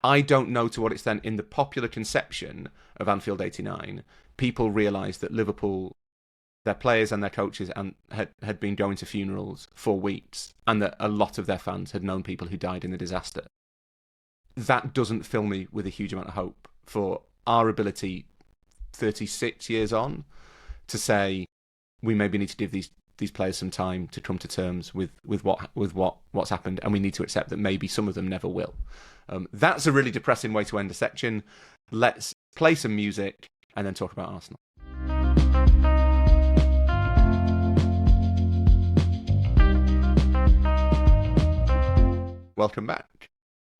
I don't know to what extent in the popular conception of Anfield '89, people realised that Liverpool, their players and their coaches, had been going to funerals for weeks, and that a lot of their fans had known people who died in the disaster. That doesn't fill me with a huge amount of hope for our ability 36 years on to say we maybe need to give these players some time to come to terms with what's happened, and we need to accept that maybe some of them never will. That's a really depressing way to end a section. Let's play some music and then talk about Arsenal. Welcome back.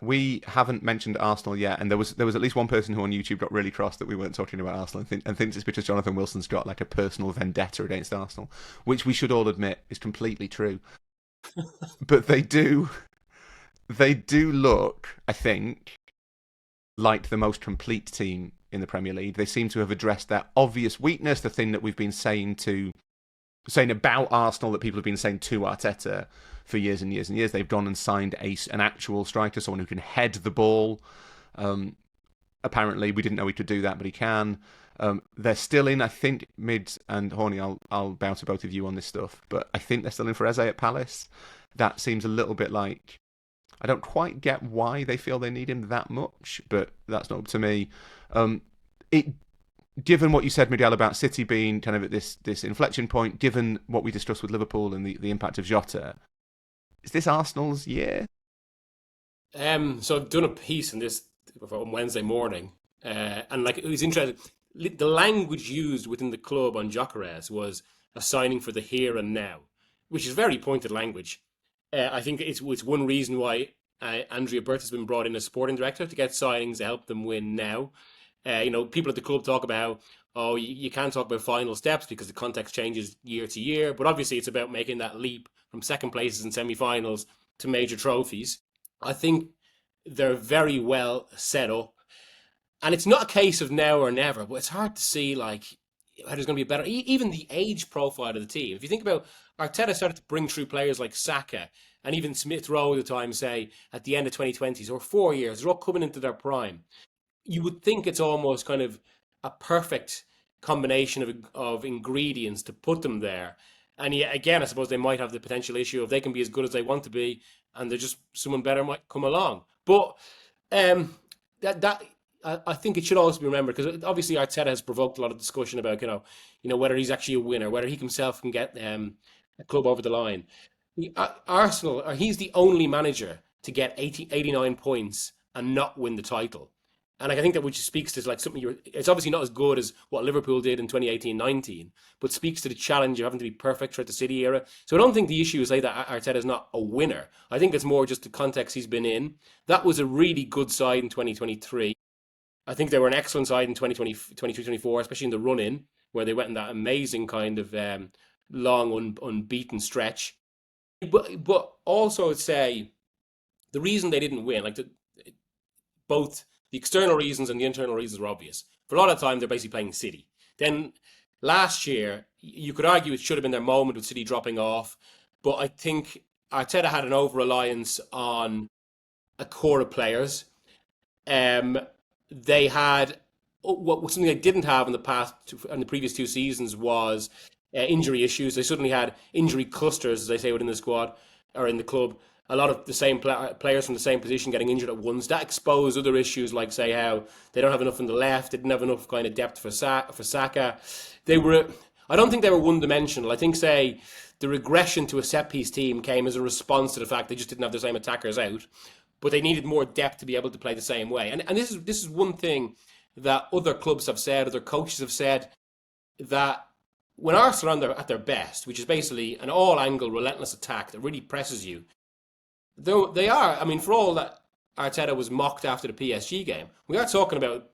We haven't mentioned Arsenal yet, and there was at least one person who on YouTube got really cross that we weren't talking about Arsenal and thinks it's because Jonathan Wilson's got like a personal vendetta against Arsenal, which we should all admit is completely true. But they do look, I think, like the most complete team in the Premier League. They seem to have addressed their obvious weakness, the thing that we've been saying about Arsenal, that people have been saying to Arteta for years and years and years. They've gone and signed an actual striker, someone who can head the ball. Apparently, we didn't know he could do that, but he can. They're still in, I think, Mids and Horny, I'll bow to both of you on this stuff, but I think they're still in for Eze at Palace. That seems a little bit like, I don't quite get why they feel they need him that much, but that's not up to me. Given what you said, Miguel, about City being kind of at this inflection point, given what we discussed with Liverpool and the impact of Jota, is this Arsenal's year? So I've done a piece on this on Wednesday morning, and like it was interesting. The language used within the club on Gyökeres was a signing for the here and now, which is very pointed language. I think it's one reason why Andrea Berth has been brought in as sporting director, to get signings to help them win now. People at the club talk about, you can't talk about final steps because the context changes year to year. But obviously, it's about making that leap from second places in semi-finals to major trophies. I think they're very well set up. And it's not a case of now or never, but it's hard to see like how there's going to be a better, even the age profile of the team. If you think about, Arteta started to bring through players like Saka and even Smith Rowe at the time, say at the end of 2020s or 4 years, they're all coming into their prime. You would think it's almost kind of a perfect combination of ingredients to put them there. And yet again, I suppose they might have the potential issue of they can be as good as they want to be, and they're just someone better might come along. But I think it should also be remembered, because obviously Arteta has provoked a lot of discussion about whether he's actually a winner, whether he himself can get a club over the line. Arsenal, he's the only manager to get 89 points and not win the title. And I think that which speaks to like something it's obviously not as good as what Liverpool did in 2018-19, but speaks to the challenge of having to be perfect throughout the City era. So I don't think the issue is like that Arteta is not a winner. I think it's more just the context he's been in. That was a really good side in 2023. I think they were an excellent side in 2022-24, especially in the run-in, where they went in that amazing kind of long, unbeaten stretch. But also I'd say the reason they didn't win, both the external reasons and the internal reasons were obvious. For a lot of time, they're basically playing City. Then last year, you could argue it should have been their moment with City dropping off, but I think Arteta had an over-reliance on a core of players. They had something they didn't have in the previous 2 seasons was injury issues. They suddenly had injury clusters, as they say within the squad or in the club. A lot of the same players from the same position getting injured at once. That exposed other issues, like say how they don't have enough on the left. They didn't have enough kind of depth for Saka. I don't think they were one-dimensional. I think, say, the regression to a set-piece team came as a response to the fact they just didn't have the same attackers out. But they needed more depth to be able to play the same way. And this is one thing that other clubs have said, other coaches have said, that when Arsenal are at their best, which is basically an all-angle, relentless attack that really presses you, though they are, I mean, for all that Arteta was mocked after the PSG game, we are talking about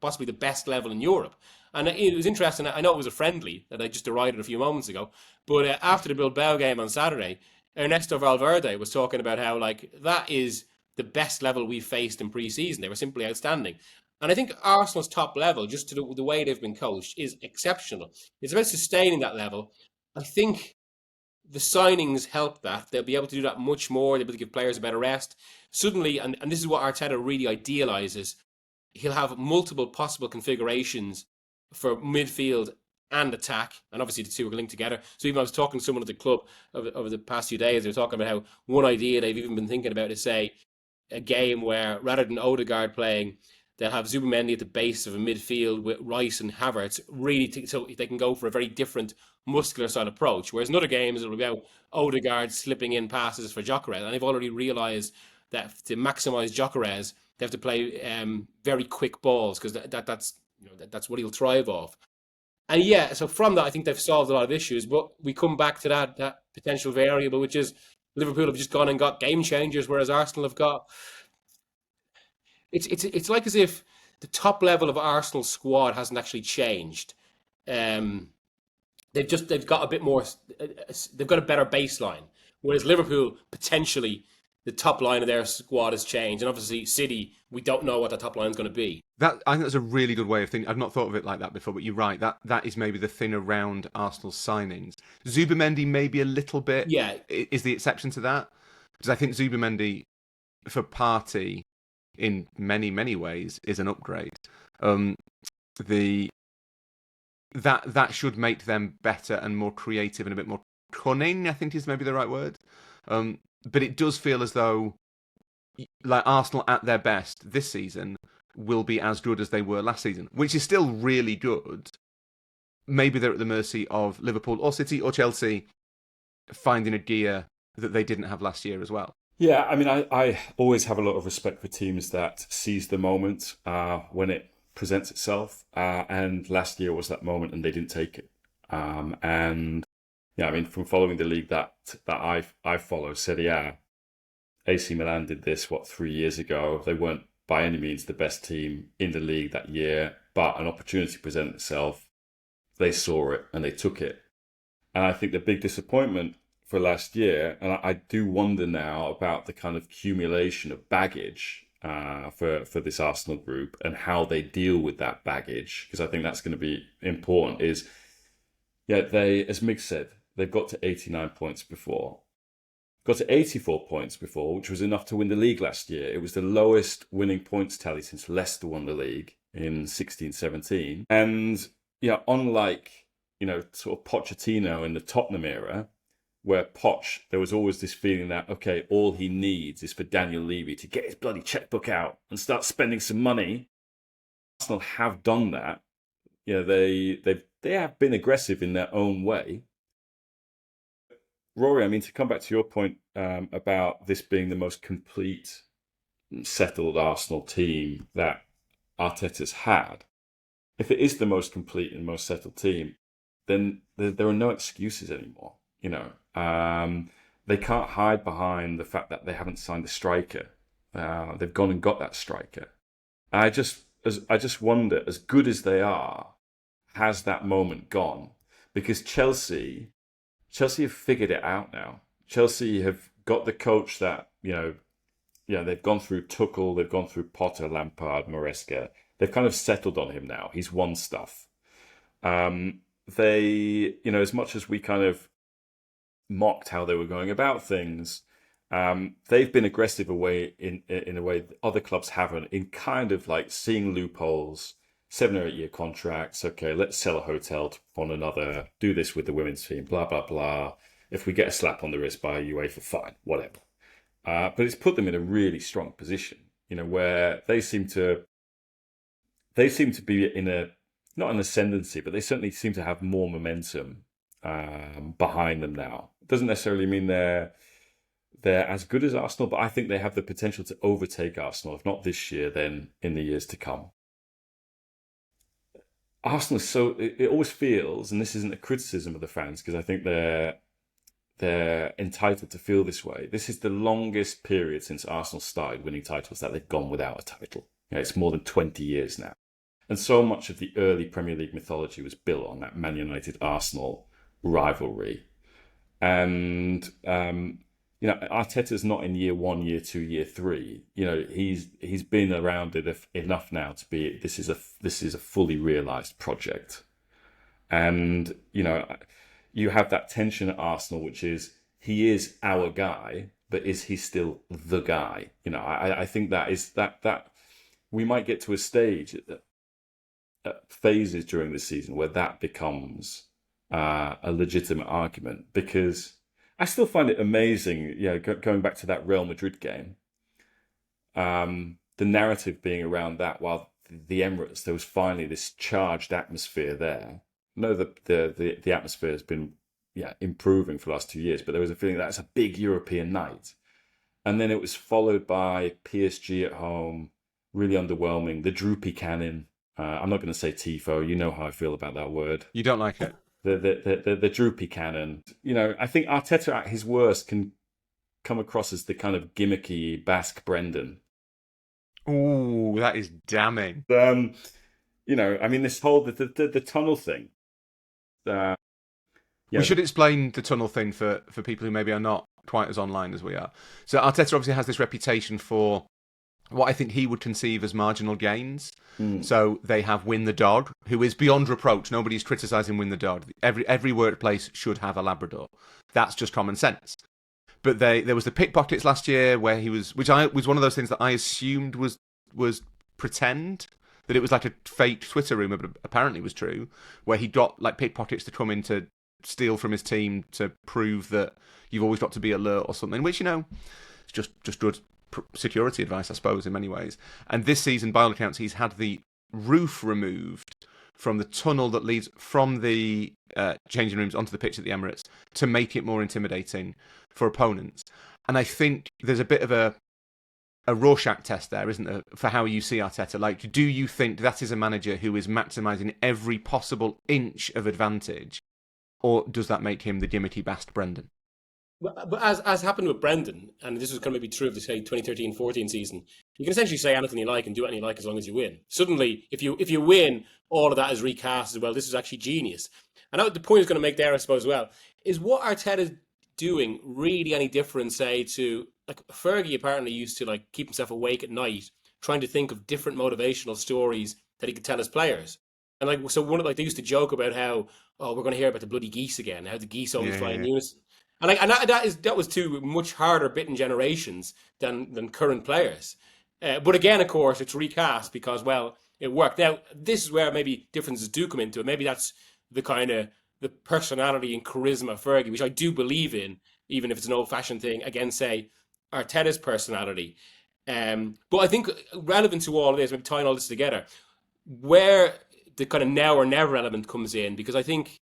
possibly the best level in Europe. And it was interesting. I know it was a friendly that I just derided a few moments ago, but after the Bilbao game on Saturday, Ernesto Valverde was talking about how that is the best level we've faced in pre-season. They were simply outstanding. And I think Arsenal's top level, just to the way they've been coached, is exceptional. It's about sustaining that level. I think the signings help that. They'll be able to do that much more. They'll be able to give players a better rest. Suddenly, and this is what Arteta really idealises, he'll have multiple possible configurations for midfield and attack, and obviously the two are linked together. So even I was talking to someone at the club over the past few days, they were talking about how one idea they've even been thinking about is, say, a game where rather than Odegaard playing, they'll have Zubimendi at the base of a midfield with Rice and Havertz, really so they can go for a very different muscular style approach. Whereas in other games, it'll be about Odegaard slipping in passes for Gyökeres, and they've already realised that to maximise Gyökeres, they have to play very quick balls, because that's what he'll thrive off. And yeah, so from that, I think they've solved a lot of issues. But we come back to that potential variable, which is Liverpool have just gone and got game changers, whereas Arsenal have got. It's like as if the top level of Arsenal's squad hasn't actually changed. They've got a bit more. They've got a better baseline, whereas Liverpool potentially the top line of their squad has changed, and obviously City, we don't know what the top line is going to be. I think that's a really good way of thinking. I've not thought of it like that before, but you're right. That is maybe the thing around Arsenal's signings. Zubimendi maybe a little bit is the exception to that, because I think Zubimendi for Partey in many, many ways is an upgrade. That should make them better and more creative and a bit more cunning, I think is maybe the right word. But it does feel as though like Arsenal at their best this season will be as good as they were last season, which is still really good. Maybe they're at the mercy of Liverpool or City or Chelsea finding a gear that they didn't have last year as well. Yeah, I mean, I always have a lot of respect for teams that seize the moment when it presents itself. And last year was that moment and they didn't take it. And yeah, I mean, from following the league that I follow, Serie A, AC Milan did this 3 years ago. They weren't by any means the best team in the league that year, but an opportunity presented itself. They saw it and they took it. And I think the big disappointment for last year, and I do wonder now about the kind of accumulation of baggage for this Arsenal group and how they deal with that baggage, because I think that's going to be important, is, yeah, they, as Mig said, they've got to 89 points before. Got to 84 points before, which was enough to win the league last year. It was the lowest winning points tally since Leicester won the league in 16-17. And yeah, unlike, sort of Pochettino in the Tottenham era, where Poch, there was always this feeling that, okay, all he needs is for Daniel Levy to get his bloody checkbook out and start spending some money. Arsenal have done that. They have been aggressive in their own way. Rory, I mean, to come back to your point about this being the most complete, settled Arsenal team that Arteta's had, if it is the most complete and most settled team, then there are no excuses anymore. They can't hide behind the fact that they haven't signed a striker. They've gone and got that striker. I just wonder, as good as they are, has that moment gone? Because Chelsea have figured it out now. Chelsea have got the coach that, they've gone through Tuchel, they've gone through Potter, Lampard, Maresca. They've kind of settled on him now. He's won stuff. They, as much as we kind of mocked how they were going about things, they've been aggressive in a way that other clubs haven't, in kind of like seeing loopholes, 7 or 8 year contracts. Okay, let's sell a hotel to one another, do this with the women's team, blah, blah, blah. If we get a slap on the wrist by UEFA, fine, whatever. But it's put them in a really strong position, where they seem to be in not an ascendancy, but they certainly seem to have more momentum behind them now. It doesn't necessarily mean they're as good as Arsenal, but I think they have the potential to overtake Arsenal, if not this year, then in the years to come. Arsenal is it always feels, and this isn't a criticism of the fans, because I think they're entitled to feel this way. This is the longest period since Arsenal started winning titles that they've gone without a title. It's more than 20 years now. And so much of the early Premier League mythology was built on that Man United-Arsenal rivalry. And, Arteta's not in year 1, year 2, year 3. He's been around it enough now to be, this is a fully realised project. And, you have that tension at Arsenal, which is, he is our guy, but is he still the guy? I think that we might get to a stage at phases during the season where that becomes a legitimate argument, because I still find it amazing, going back to that Real Madrid game, the narrative being around that, while the Emirates, there was finally this charged atmosphere there. No, the atmosphere has been improving for the last 2 years, but there was a feeling that it's a big European night. And then it was followed by PSG at home, really underwhelming. The droopy cannon. I'm not going to say tifo. You know how I feel about that word. You don't like it. The droopy cannon. I think Arteta at his worst can come across as the kind of gimmicky Basque Brendan. Ooh, that is damning. This whole the tunnel thing. We should explain the tunnel thing for people who maybe are not quite as online as we are. So Arteta obviously has this reputation for what I think he would conceive as marginal gains. So they have Win the Dog, who is beyond reproach. Nobody's criticising Win the Dog. Every workplace should have a Labrador. That's just common sense. But there was the pickpockets last year where he was, which was one of those things that I assumed was pretend, that it was like a fake Twitter rumour, but apparently was true, where he got like pickpockets to come in to steal from his team to prove that you've always got to be alert or something, which, it's just good security advice, I suppose, in many ways. And this season, by all accounts, he's had the roof removed from the tunnel that leads from the changing rooms onto the pitch at the Emirates to make it more intimidating for opponents. And I think there's a bit of a Rorschach test there, isn't there, for how you see Arteta? Like, do you think that is a manager who is maximising every possible inch of advantage or does that make him the gimmicky bast Brendan? But as happened with Brendan, and this is going to be true of the, say, 2013-14 season, you can essentially say anything you like and do anything you like as long as you win. Suddenly, if you win, all of that is recast as well. This is actually genius. And the point is going to make there, I suppose, as well, is what Arteta's doing really any different, say, to, like, Fergie apparently used to, like, keep himself awake at night trying to think of different motivational stories that he could tell his players. And, like, so they used to joke about how, oh, we're going to hear about the bloody geese again, how the geese always fly in unison. And that was two much harder bitten generations than current players. But again, of course, it's recast because, well, it worked. Now, this is where maybe differences do come into it. Maybe that's the kind of the personality and charisma of Fergie, which I do believe in, even if it's an old-fashioned thing, against, say, Arteta's personality. But I think relevant to all of this, maybe tying all this together, where the kind of now or never element comes in, because I think,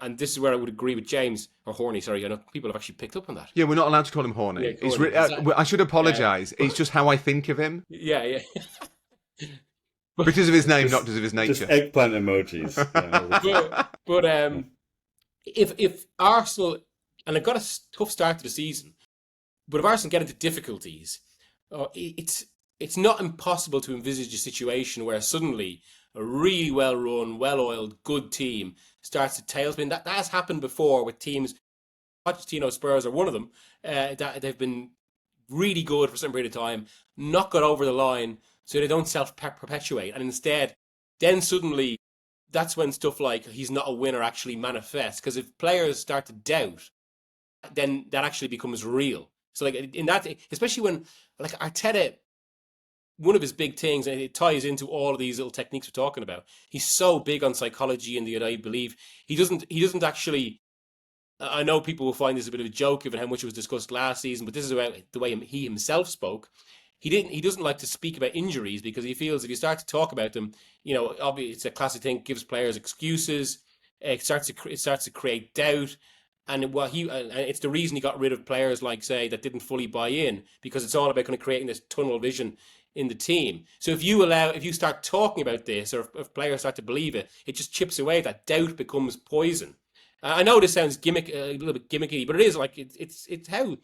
and this is where I would agree with James, or Horny, sorry, I know people have actually picked up on that. Yeah, we're not allowed to call him Horny. Yeah, I should apologise. It's just how I think of him. Yeah. Because of his name, not because of his nature. Just eggplant emojis. but if Arsenal, and they've got a tough start to the season, but if Arsenal get into difficulties, it's not impossible to envisage a situation where suddenly a really well-run, well-oiled, good team starts to tailspin. That has happened before with teams. Pochettino Spurs are one of them. That they've been really good for some period of time, not got over the line, so they don't self-perpetuate. And instead, then suddenly, that's when stuff like he's not a winner actually manifests. Because if players start to doubt, then that actually becomes real. So, like, in that, especially when, like, Arteta, one of his big things, and it ties into all of these little techniques we're talking about, he's so big on psychology and I believe he doesn't actually, I know people will find this a bit of a joke given how much it was discussed last season, but this is about the way he himself spoke. He doesn't like to speak about injuries because he feels if you start to talk about them, obviously it's a classic thing, gives players excuses, it starts to create doubt. And it's the reason he got rid of players like, say, that didn't fully buy in, because it's all about kind of creating this tunnel vision in the team. So if you start talking about this, or if players start to believe it, it just chips away. That doubt becomes poison. I know this sounds a little bit gimmicky, but it is like it's how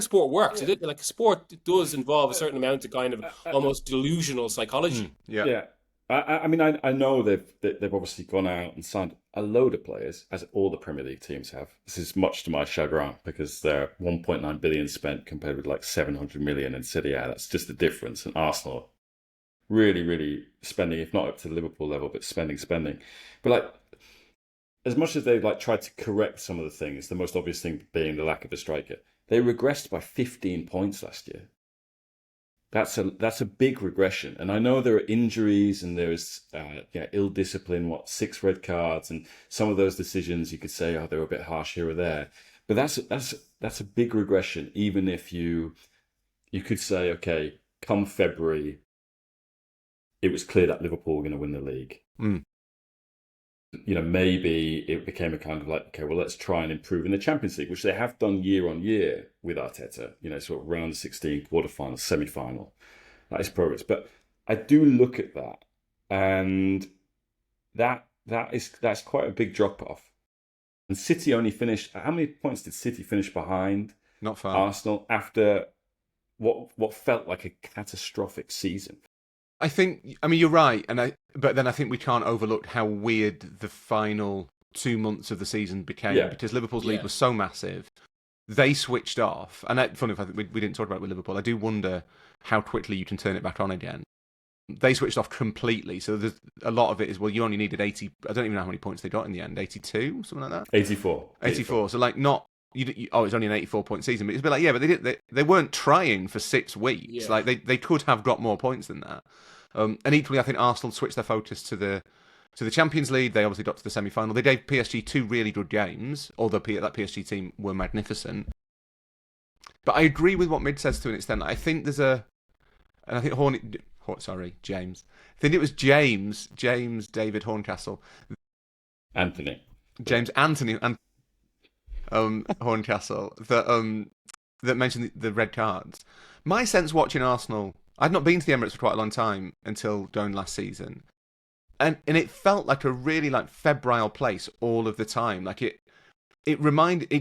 sport works. Yeah. Like sport does involve a certain amount of kind of almost delusional psychology. Yeah. I mean, I know they've obviously gone out and signed a load of players, as all the Premier League teams have. This is much to my chagrin because they're 1.9 billion spent compared with like 700 million in Serie A. That's just the difference. And Arsenal really, really spending, if not up to the Liverpool level, but spending. But like, as much as they've like tried to correct some of the things, the most obvious thing being the lack of a striker, they regressed by 15 points last year. That's a big regression, and I know there are injuries and there's ill discipline. 6 red cards, and some of those decisions you could say, they were a bit harsh here or there. But that's a big regression. Even if you could say, okay, come February, it was clear that Liverpool were going to win the league. Maybe it became a kind of like, okay, well, let's try and improve in the Champions League, which they have done year on year with Arteta, sort of round 16, quarterfinal, semi-final. That is progress. But I do look at that, and that's quite a big drop-off. And City only finished, how many points did City finish behind Not far. Arsenal after what felt like a catastrophic season? I mean, you're right, but then I think we can't overlook how weird the final 2 months of the season became, because Liverpool's lead was so massive. They switched off, and funny enough, we didn't talk about it with Liverpool. I do wonder how quickly you can turn it back on again. They switched off completely, so there's a lot of it is, well, you only needed 80. I don't even know how many points they got in the end. 82, something like that. 84. So like not. It's only an 84-point season, but it's a bit like, but they weren't trying for 6 weeks. Yeah. Like they could have got more points than that. And equally, I think Arsenal switched their focus to the Champions League. They obviously got to the semi-final. They gave PSG 2 really good games, although that PSG team were magnificent. But I agree with what Mid says to an extent. I think there's and I think James. I think it was James David Horncastle. James Anthony and Horncastle that mentioned the red cards. My sense watching Arsenal, I'd not been to the Emirates for quite a long time until going last season. and it felt like a really like febrile place all of the time. Like it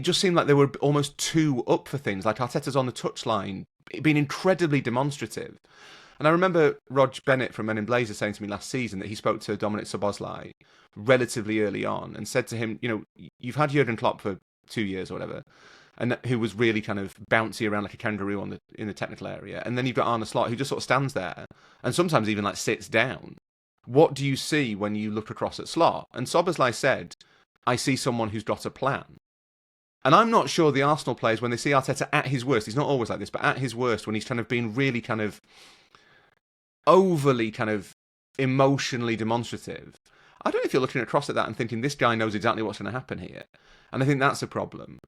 just seemed like they were almost too up for things. Like Arteta's on the touchline, being incredibly demonstrative. And I remember Rog Bennett from Men in Blazer saying to me last season that he spoke to Dominic Szoboszlai relatively early on and said to him, you've had Jurgen Klopp for 2 years or whatever, and who was really kind of bouncy around like a kangaroo in the technical area. And then you've got Arne Slot, who just sort of stands there and sometimes even like sits down. What do you see when you look across at Slot? And Szoboszlai said, I see someone who's got a plan. And I'm not sure the Arsenal players, when they see Arteta at his worst, he's not always like this, but at his worst, when he's kind of been really kind of overly kind of emotionally demonstrative, I don't know if you're looking across at that and thinking, this guy knows exactly what's going to happen here. And I think that's a problem.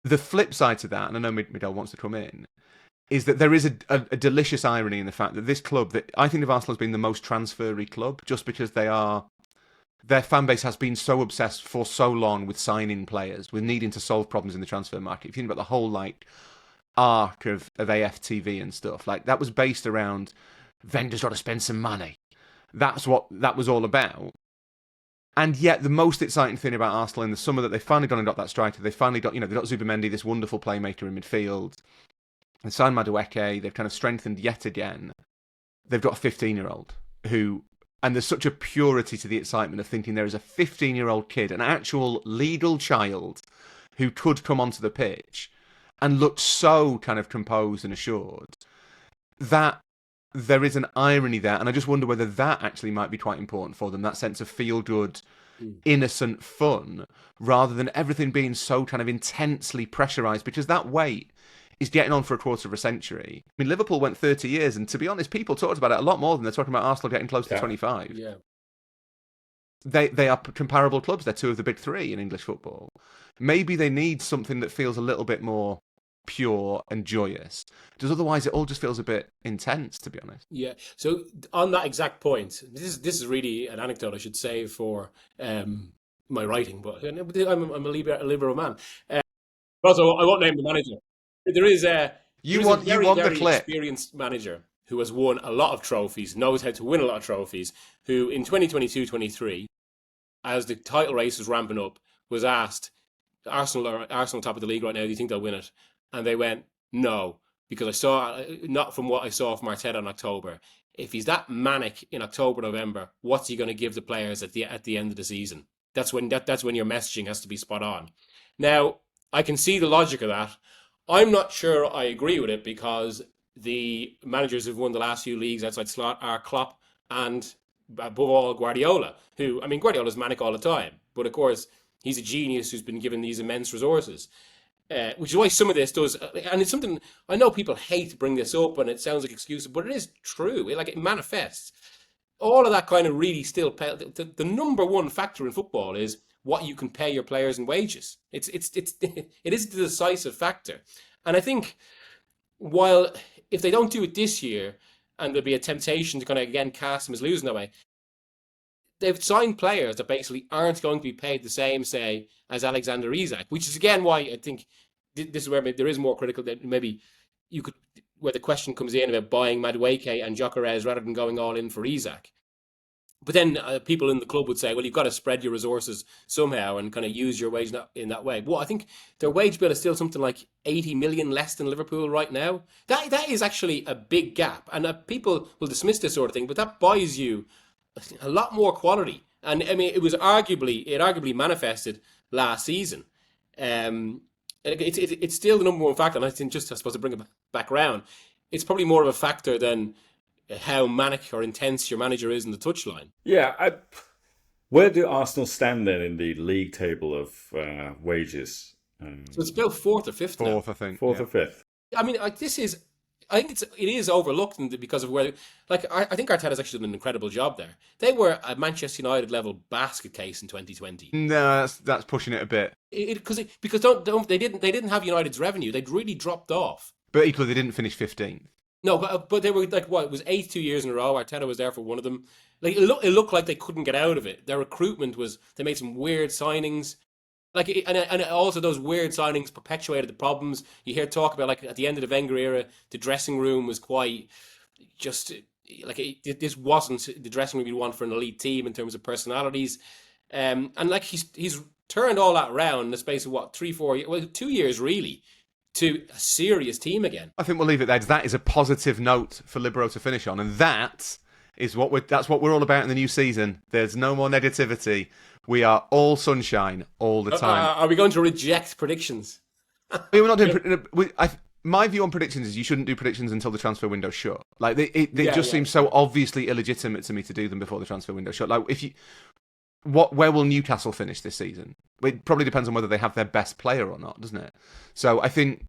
The flip side to that, and I know Miguel wants to come in, is that there is a delicious irony in the fact that this club, that I think of Arsenal as being the most transfer-y club, just because their fan base has been so obsessed for so long with signing players, with needing to solve problems in the transfer market. If you think about the whole like arc of AFTV and stuff, like that was based around Wenger's got to spend some money. That's what that was all about. And yet the most exciting thing about Arsenal in the summer that they've finally gone and got that striker. They've finally got, they've got Zubimendi, this wonderful playmaker in midfield. They signed Madueke. They've kind of strengthened yet again. They've got a 15-year-old who, and there's such a purity to the excitement of thinking there is a 15-year-old kid, an actual legal child, who could come onto the pitch and look so kind of composed and assured that there is an irony there. And I just wonder whether that actually might be quite important for them, that sense of feel-good, innocent fun, rather than everything being so kind of intensely pressurised, because that weight is getting on for a quarter of a century. I mean, Liverpool went 30 years, and to be honest, people talked about it a lot more than they're talking about Arsenal getting close to 25. Yeah. They are comparable clubs. They're two of the big three in English football. Maybe they need something that feels a little bit more pure and joyous, because otherwise it all just feels a bit intense, to be honest. Yeah. So on that exact point, this is really an anecdote I should save for my writing, but I'm a Libero man. Also, I won't name the manager. There is a very experienced manager who has won a lot of trophies, knows how to win a lot of trophies, who in 2022-23, as the title race was ramping up, was asked, Arsenal top of the league right now, do you think they'll win it? And they went, no, because I saw, not from what I saw from Arteta in October. If he's that manic in October, November, what's he going to give the players at the end of the season? That's when your messaging has to be spot on. Now, I can see the logic of that. I'm not sure I agree with it, because the managers who've won the last few leagues outside Slot are Klopp and, above all, Guardiola, who, I mean, Guardiola's manic all the time, but of course, he's a genius who's been given these immense resources. Which is why some of this does, and it's something, I know people hate to bring this up and it sounds like excuses, but it is true. It manifests. All of that kind of really still, the number one factor in football is what you can pay your players in wages. It is the decisive factor. And I think, while if they don't do it this year, and there'll be a temptation to kind of again cast them as losing that way, they've signed players that basically aren't going to be paid the same, say, as Alexander Isak, which is again why I think this is where there is more critical that maybe you could, where the question comes in about buying Madueke and Gyökeres rather than going all in for Isak. But then people in the club would say, well, you've got to spread your resources somehow and kind of use your wage in that way. Well, I think their wage bill is still something like 80 million less than Liverpool right now. That is actually a big gap. And people will dismiss this sort of thing, but that buys you a lot more quality. And I mean, it arguably manifested last season. It's still the number one factor. And I think, just I suppose to bring it back around, it's probably more of a factor than how manic or intense your manager is in the touchline. Yeah. Where do Arsenal stand then in the league table of wages? So it's about fourth or fifth now. Fourth, I think. Fourth or fifth. I mean, I think it is overlooked because of where, I think Arteta's actually done an incredible job there. They were a Manchester United level basket case in 2020. No, that's pushing it a bit. Because they didn't have United's revenue. They'd really dropped off. But equally, they didn't finish 15th. No, but they were it was 8 2 years in a row. Arteta was there for one of them. It looked like they couldn't get out of it. Their recruitment they made some weird signings. And also those weird signings perpetuated the problems. You hear talk about, at the end of the Wenger era, the dressing room was quite just like this wasn't the dressing room you'd want for an elite team in terms of personalities. And like he's turned all that around in the space of what 3-4 years, well 2 years really, to a serious team again. I think we'll leave it there. That is a positive note for Libero to finish on, and that's what we're all about in the new season. There's no more negativity. We are all sunshine all the time. Are we going to reject predictions? We're not doing. My view on predictions is you shouldn't do predictions until the transfer window's shut. Like it just seems so obviously illegitimate to me to do them before the transfer window's shut. Like where will Newcastle finish this season? It probably depends on whether they have their best player or not, doesn't it? So I think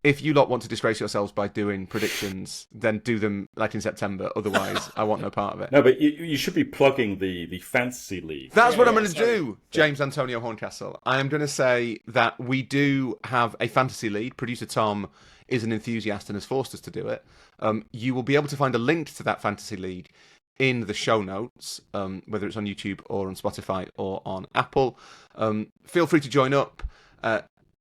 if you lot want to disgrace yourselves by doing predictions, then do them like in September. Otherwise, I want no part of it. No, but you should be plugging the fantasy league. That's what I'm going to do, James Antonio Horncastle. I am going to say that we do have a fantasy league. Producer Tom is an enthusiast and has forced us to do it. You will be able to find a link to that fantasy league in the show notes, whether it's on YouTube or on Spotify or on Apple. Feel free to join up.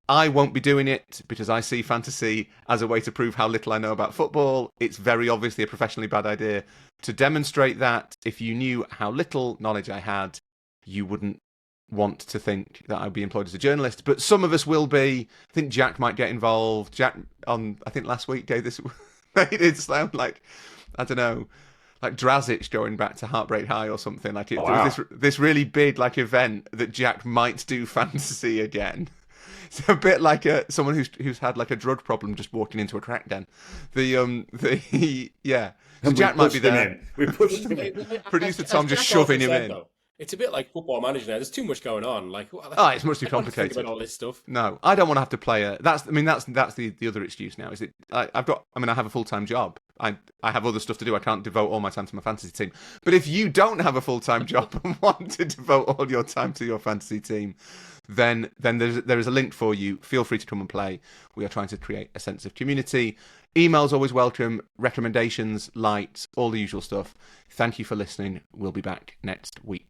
I won't be doing it because I see fantasy as a way to prove how little I know about football. It's very obviously a professionally bad idea. To demonstrate that, if you knew how little knowledge I had, you wouldn't want to think that I'd be employed as a journalist. But some of us will be. I think Jack might get involved. Jack, I think last week, gave this made it sound like, I don't know, like Drazic going back to Heartbreak High or something. Like there was this really big like event that Jack might do fantasy again. It's a bit like someone who's had like a drug problem just walking into a crack den. So Jack might be there. We pushed him in. Producer Tom just shoving him in. It's a bit like Football Manager now. There's too much going on. Like, it's much too complicated. Think about all this stuff. No, I don't want to have to play that's the other excuse now. Is it? I have a full-time job. I have other stuff to do. I can't devote all my time to my fantasy team. But if you don't have a full-time job and want to devote all your time to your fantasy team, then there is a link for you. Feel free to come and play. We are trying to create a sense of community. Emails always welcome. Recommendations, likes, all the usual stuff. Thank you for listening. We'll be back next week.